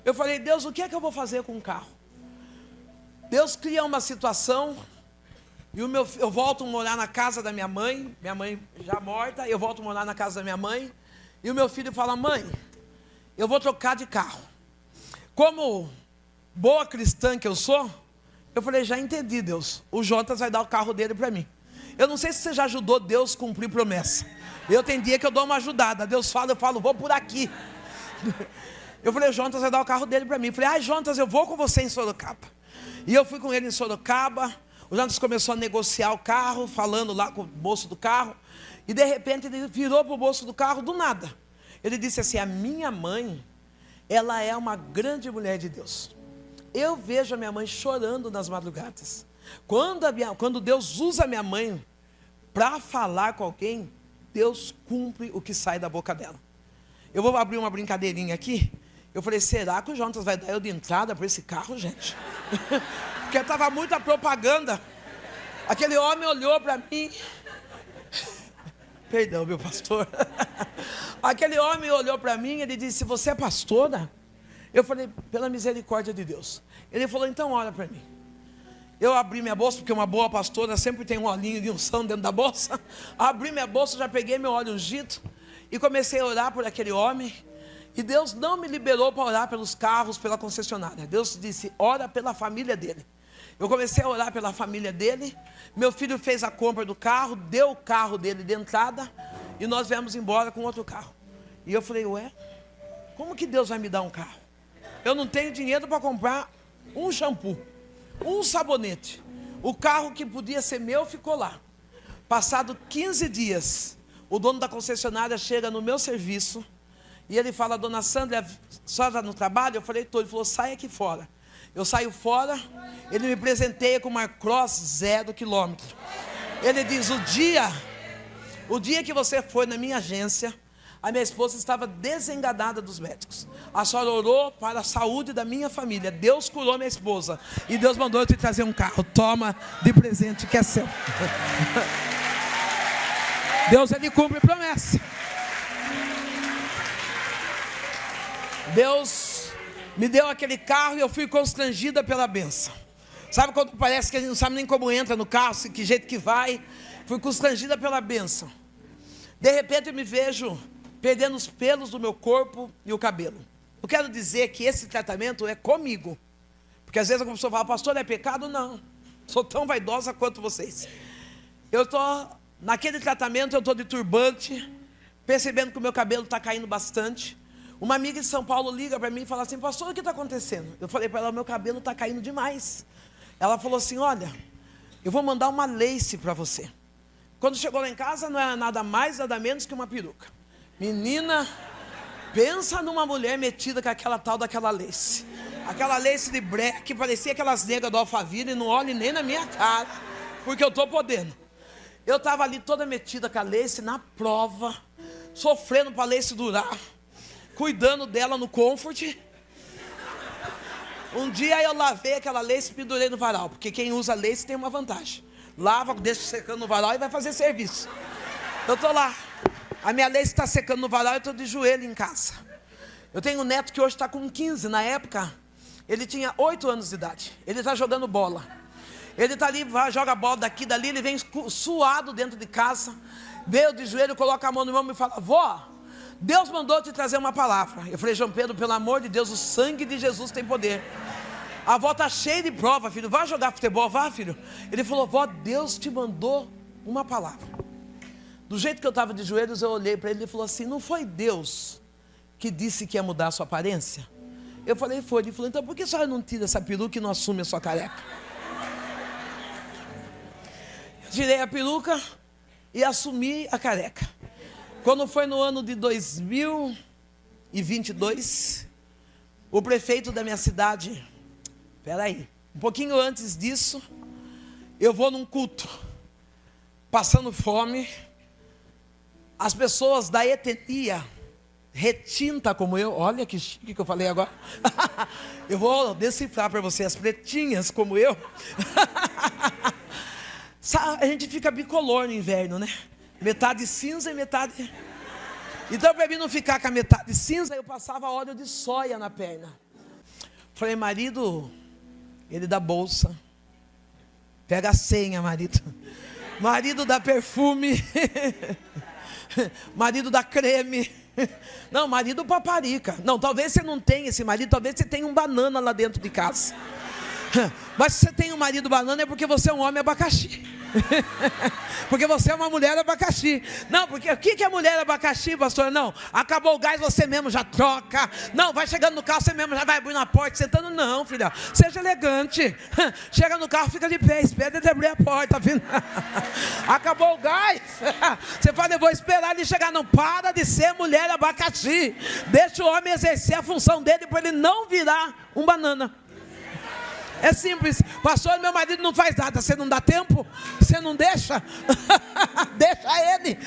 Eu falei, Deus, o que é que eu vou fazer com um carro? Deus cria uma situação e eu volto a morar na casa da minha mãe já morta, eu volto a morar na casa da minha mãe, e o meu filho fala, mãe, eu vou trocar de carro. Como boa cristã que eu sou, eu falei, já entendi, Deus, o Jonas vai dar o carro dele para mim. Eu não sei se você já ajudou Deus a cumprir promessa. Eu tenho dia que eu dou uma ajudada, Deus fala, eu falo, vou por aqui. Eu falei, o Jonas vai dar o carro dele para mim. Eu falei, Jonas, eu vou com você em Sorocaba. E eu fui com ele em Sorocaba, o Jonas começou a negociar o carro, falando lá com o moço do carro, e de repente ele virou para o moço do carro do nada. Ele disse assim, a minha mãe, ela é uma grande mulher de Deus. Eu vejo a minha mãe chorando nas madrugadas. Quando Deus usa a minha mãe para falar com alguém, Deus cumpre o que sai da boca dela. Eu vou abrir uma brincadeirinha aqui. Eu falei, será que o Jonas vai dar eu de entrada para esse carro, gente? Porque estava muita propaganda. Aquele homem olhou para mim. Perdão, meu pastor. Aquele homem olhou para mim e ele disse, você é pastora? Eu falei, pela misericórdia de Deus. Ele falou, então olha para mim. Eu abri minha bolsa, porque uma boa pastora sempre tem um olhinho de unção dentro da bolsa. Abri minha bolsa, já peguei meu óleo ungido e comecei a orar por aquele homem. E Deus não me liberou para orar pelos carros, pela concessionária. Deus disse, ora pela família dele. Eu comecei a orar pela família dele. Meu filho fez a compra do carro, deu o carro dele de entrada, e nós viemos embora com outro carro. E eu falei, ué, como que Deus vai me dar um carro? Eu não tenho dinheiro para comprar um shampoo, um sabonete. O carro que podia ser meu ficou lá. Passado 15 dias, o dono da concessionária chega no meu serviço, e ele fala, dona Sandra, a senhora está no trabalho? Eu falei, estou. Ele falou, sai aqui fora. Eu saio fora, ele me presenteia com uma Cross 0 quilômetro. Ele diz, o dia que você foi na minha agência, a minha esposa estava desenganada dos médicos. A senhora orou para a saúde da minha família. Deus curou minha esposa. E Deus mandou eu te trazer um carro. Toma de presente que é seu. Deus, Ele cumpre promessa. Deus me deu aquele carro e eu fui constrangida pela bênção. Sabe quando parece que a gente não sabe nem como entra no carro, que jeito que vai? Fui constrangida pela bênção. De repente eu me vejo perdendo os pelos do meu corpo e o cabelo. Eu quero dizer que esse tratamento é comigo. Porque às vezes a pessoa fala, pastor, é pecado? Não. Sou tão vaidosa quanto vocês. Eu estou, naquele tratamento eu estou de turbante, percebendo que o meu cabelo está caindo bastante. Uma amiga de São Paulo liga para mim e fala assim: pastor, o que está acontecendo? Eu falei para ela: meu cabelo está caindo demais. Ela falou assim: olha, eu vou mandar uma lace para você. Quando chegou lá em casa, não era nada mais, nada menos que uma peruca. Menina, pensa numa mulher metida com aquela tal daquela lace. Aquela lace de breque, que parecia aquelas negras do Alphaville, e não olhe nem na minha cara, porque eu estou podendo. Eu estava ali toda metida com a lace, na prova, sofrendo para a lace durar, cuidando dela no Comfort. Um dia eu lavei aquela lace e pendurei no varal, porque quem usa lace tem uma vantagem. Lava, deixa secando no varal e vai fazer serviço. Eu estou lá, a minha lace está secando no varal e eu estou de joelho em casa. Eu tenho um neto que hoje está com 15, na época ele tinha 8 anos de idade. Ele está jogando bola. Ele está ali, joga bola daqui, dali, ele vem suado dentro de casa, veio de joelho, coloca a mão no meu ombro e fala: vó, Deus mandou te trazer uma palavra. Eu falei: João Pedro, pelo amor de Deus, o sangue de Jesus tem poder. A avó está cheia de prova, filho. Vai jogar futebol, vá, filho. Ele falou: vó, Deus te mandou uma palavra. Do jeito que eu estava de joelhos, eu olhei para ele e falou assim: não foi Deus que disse que ia mudar a sua aparência? Eu falei: foi. Ele falou: então por que a senhora não tira essa peruca e não assume a sua careca? Eu tirei a peruca e assumi a careca. Quando foi no ano de 2022, o prefeito da minha cidade... Peraí, um pouquinho antes disso, eu vou num culto, passando fome, as pessoas da etnia retinta como eu, olha que chique que eu falei agora, eu vou decifrar para você, as pretinhas como eu, a gente fica bicolor no inverno, né? Metade cinza e metade... Então, para mim não ficar com a metade cinza, eu passava óleo de soia na perna. Falei: marido... Ele dá bolsa, pega a senha, marido. Marido dá perfume, marido dá creme. Não, marido paparica. Não, talvez você não tenha esse marido, talvez você tenha um banana lá dentro de casa. Mas se você tem um marido banana é porque você é um homem abacaxi. Porque você é uma mulher abacaxi. Não, porque o que é mulher abacaxi, pastor? Não, acabou o gás, você mesmo já troca. Não, vai chegando no carro, você mesmo já vai abrir na porta, sentando. Não, filha, seja elegante. Chega no carro, fica de pé, espera ele abrir a porta, filha. Acabou o gás, você fala: eu vou esperar ele chegar. Não, para de ser mulher abacaxi. Deixa o homem exercer a função dele, para ele não virar um banana. É simples. Pastor, meu marido não faz nada. Você não dá tempo? Você não deixa? Deixa ele.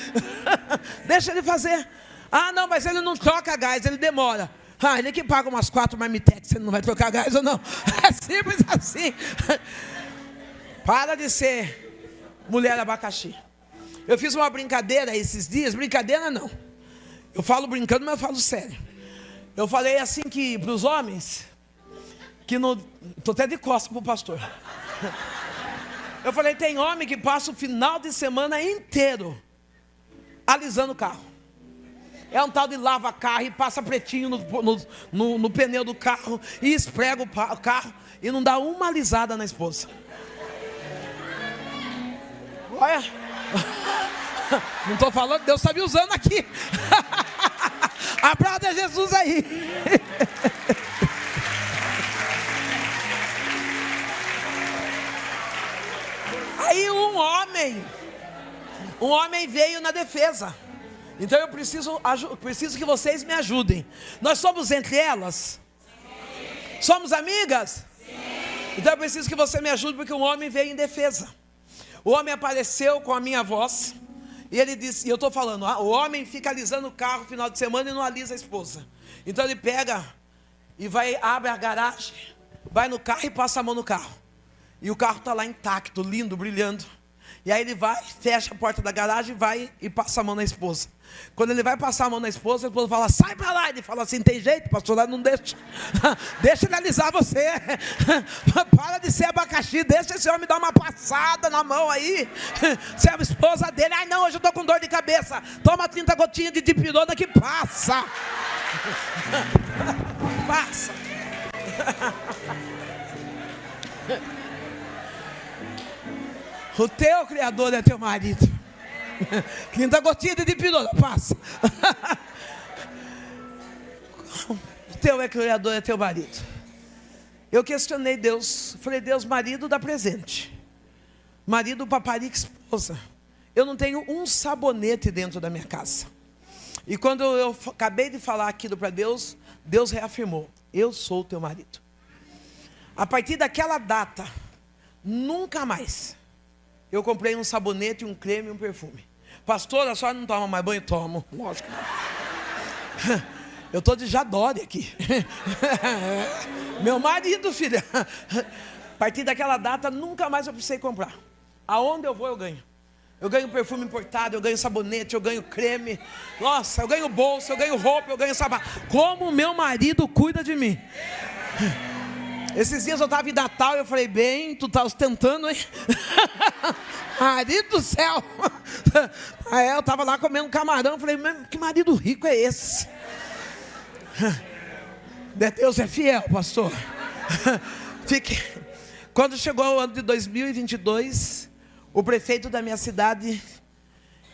Deixa ele fazer. Ah, não, mas ele não troca gás, ele demora. Ah, ele que paga umas 4 marmitex, você não vai trocar gás ou não? É simples assim. Para de ser mulher abacaxi. Eu fiz uma brincadeira esses dias. Brincadeira não, eu falo brincando, mas eu falo sério. Eu falei assim que para os homens... que não... Estou até de costas para o pastor. Eu falei: tem homem que passa o final de semana inteiro alisando o carro. É um tal de lava carro e passa pretinho no pneu do carro e esprega o carro e não dá uma alisada na esposa. Olha, não estou falando, Deus está me usando aqui. Aplauda Jesus aí. Aí um homem veio na defesa. Então eu preciso que vocês me ajudem. Nós somos entre elas? Sim. Somos amigas? Sim. Então eu preciso que você me ajude, porque um homem veio em defesa. O homem apareceu com a minha voz e ele disse, e eu estou falando, o homem fica alisando o carro no final de semana e não alisa a esposa. Então ele pega e abre a garagem, vai no carro e passa a mão no carro. E o carro está lá intacto, lindo, brilhando. E aí ele vai, fecha a porta da garagem, vai e passa a mão na esposa. Quando ele vai passar a mão na esposa, a esposa fala: sai para lá. Ele fala assim: tem jeito, pastor, lá não deixa. Deixa ele alisar você. Para de ser abacaxi, deixa esse homem dar uma passada na mão aí. Se é a esposa dele: ai não, hoje eu estou com dor de cabeça. Toma 30 gotinhas de dipirona que passa. Passa. O teu Criador é teu marido. 30 gotinhas de dipirona, passa. teu é criador, é teu marido. Eu questionei Deus, falei, Deus, marido dá presente, marido paparica esposa. Eu não tenho um sabonete dentro da minha casa. E quando eu acabei de falar aquilo para Deus, Deus reafirmou, eu sou o teu marido. A partir daquela data, nunca mais, eu comprei um sabonete, um creme e um perfume. Pastor, a senhora não toma mais banho? Tomo, lógico. Eu estou de Jadore aqui. Meu marido, filha. A partir daquela data, nunca mais eu precisei comprar. Aonde eu vou, eu ganho. Eu ganho perfume importado, eu ganho sabonete, eu ganho creme. Nossa, eu ganho bolsa, eu ganho roupa, eu ganho sapato. Como meu marido cuida de mim. Esses dias eu estava em Natal e eu falei, bem, tu tá ostentando, hein? Marido do céu. Aí eu estava lá comendo camarão, falei, que marido rico é esse? Deus é fiel, pastor. Quando chegou o ano de 2022, o prefeito da minha cidade,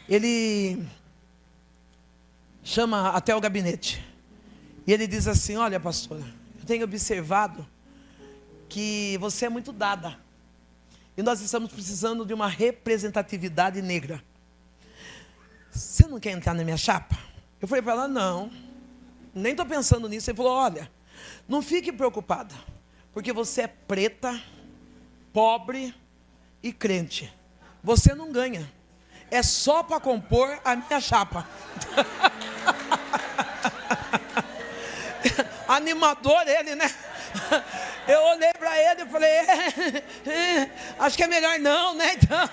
ele chama até o gabinete. E ele diz assim, olha, pastora, eu tenho observado que você é muito dada. E nós estamos precisando de uma representatividade negra. Você não quer entrar na minha chapa? Eu falei para ela, não. Nem estou pensando nisso. Ele falou, olha, não fique preocupada, porque você é preta, pobre e crente. Você não ganha. É só para compor a minha chapa. Animador ele, né? Eu olhei para ele e falei, acho que é melhor não, né? Então,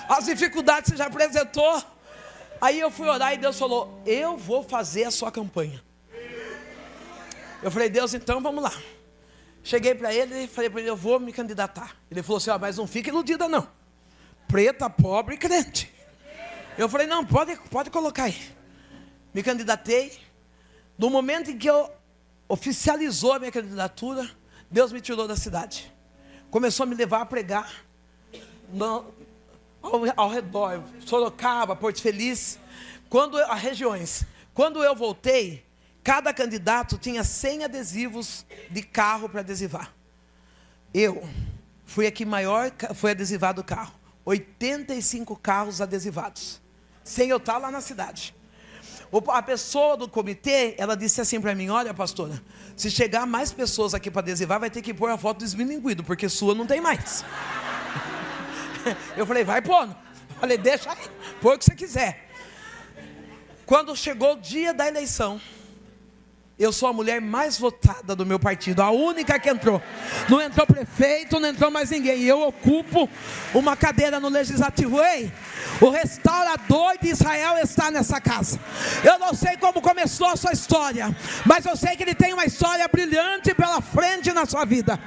as dificuldades você já apresentou. Aí eu fui orar e Deus falou, eu vou fazer a sua campanha. Eu falei, Deus, então vamos lá. Cheguei para ele e falei para ele, eu vou me candidatar. Ele falou assim, mas não fica iludida não. Preta, pobre e crente. Eu falei, não, pode colocar aí. Me candidatei. No momento em que eu oficializou a minha candidatura, Deus me tirou da cidade. Começou a me levar a pregar ao redor, Sorocaba, Porto Feliz, as regiões. Quando eu voltei, cada candidato tinha 100 adesivos de carro para adesivar. Eu fui a que maior foi adesivado o carro. 85 carros adesivados, sem eu estar lá na cidade. A pessoa do comitê, ela disse assim para mim, olha pastora, se chegar mais pessoas aqui para adesivar, vai ter que pôr a foto do esmilinguido, porque sua não tem mais. Eu falei, vai pôr. Eu falei, deixa aí, põe o que você quiser. Quando chegou o dia da eleição, eu sou a mulher mais votada do meu partido, a única que entrou. Não entrou prefeito, não entrou mais ninguém. E eu ocupo uma cadeira no legislativo. Ei, o restaurador de Israel está nessa casa. Eu não sei como começou a sua história, mas eu sei que ele tem uma história brilhante pela frente na sua vida.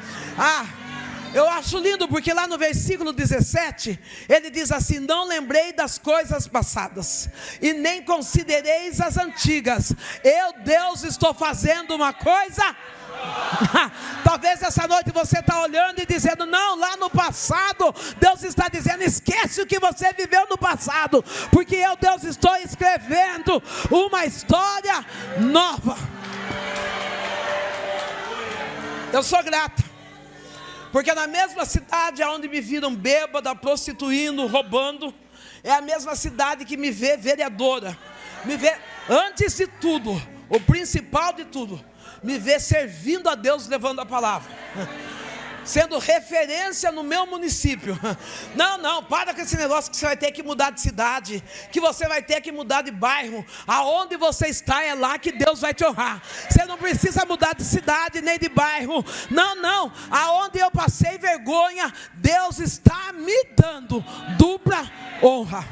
Eu acho lindo porque lá no versículo 17, ele diz assim, não lembrei das coisas passadas, e nem considereis as antigas. Eu, Deus, estou fazendo uma coisa. Talvez essa noite você está olhando e dizendo, não, lá no passado, Deus está dizendo, esquece o que você viveu no passado, porque eu, Deus, estou escrevendo uma história nova. Eu sou grata. Porque na mesma cidade onde me viram bêbada, prostituindo, roubando, é a mesma cidade que me vê vereadora. Me vê, antes de tudo, o principal de tudo, me vê servindo a Deus, levando a palavra. Sendo referência no meu município. Não, para com esse negócio que você vai ter que mudar de cidade, que você vai ter que mudar de bairro. Aonde você está é lá que Deus vai te honrar. Você não precisa mudar de cidade nem de bairro. Não, aonde eu passei vergonha, Deus está me dando dupla honra.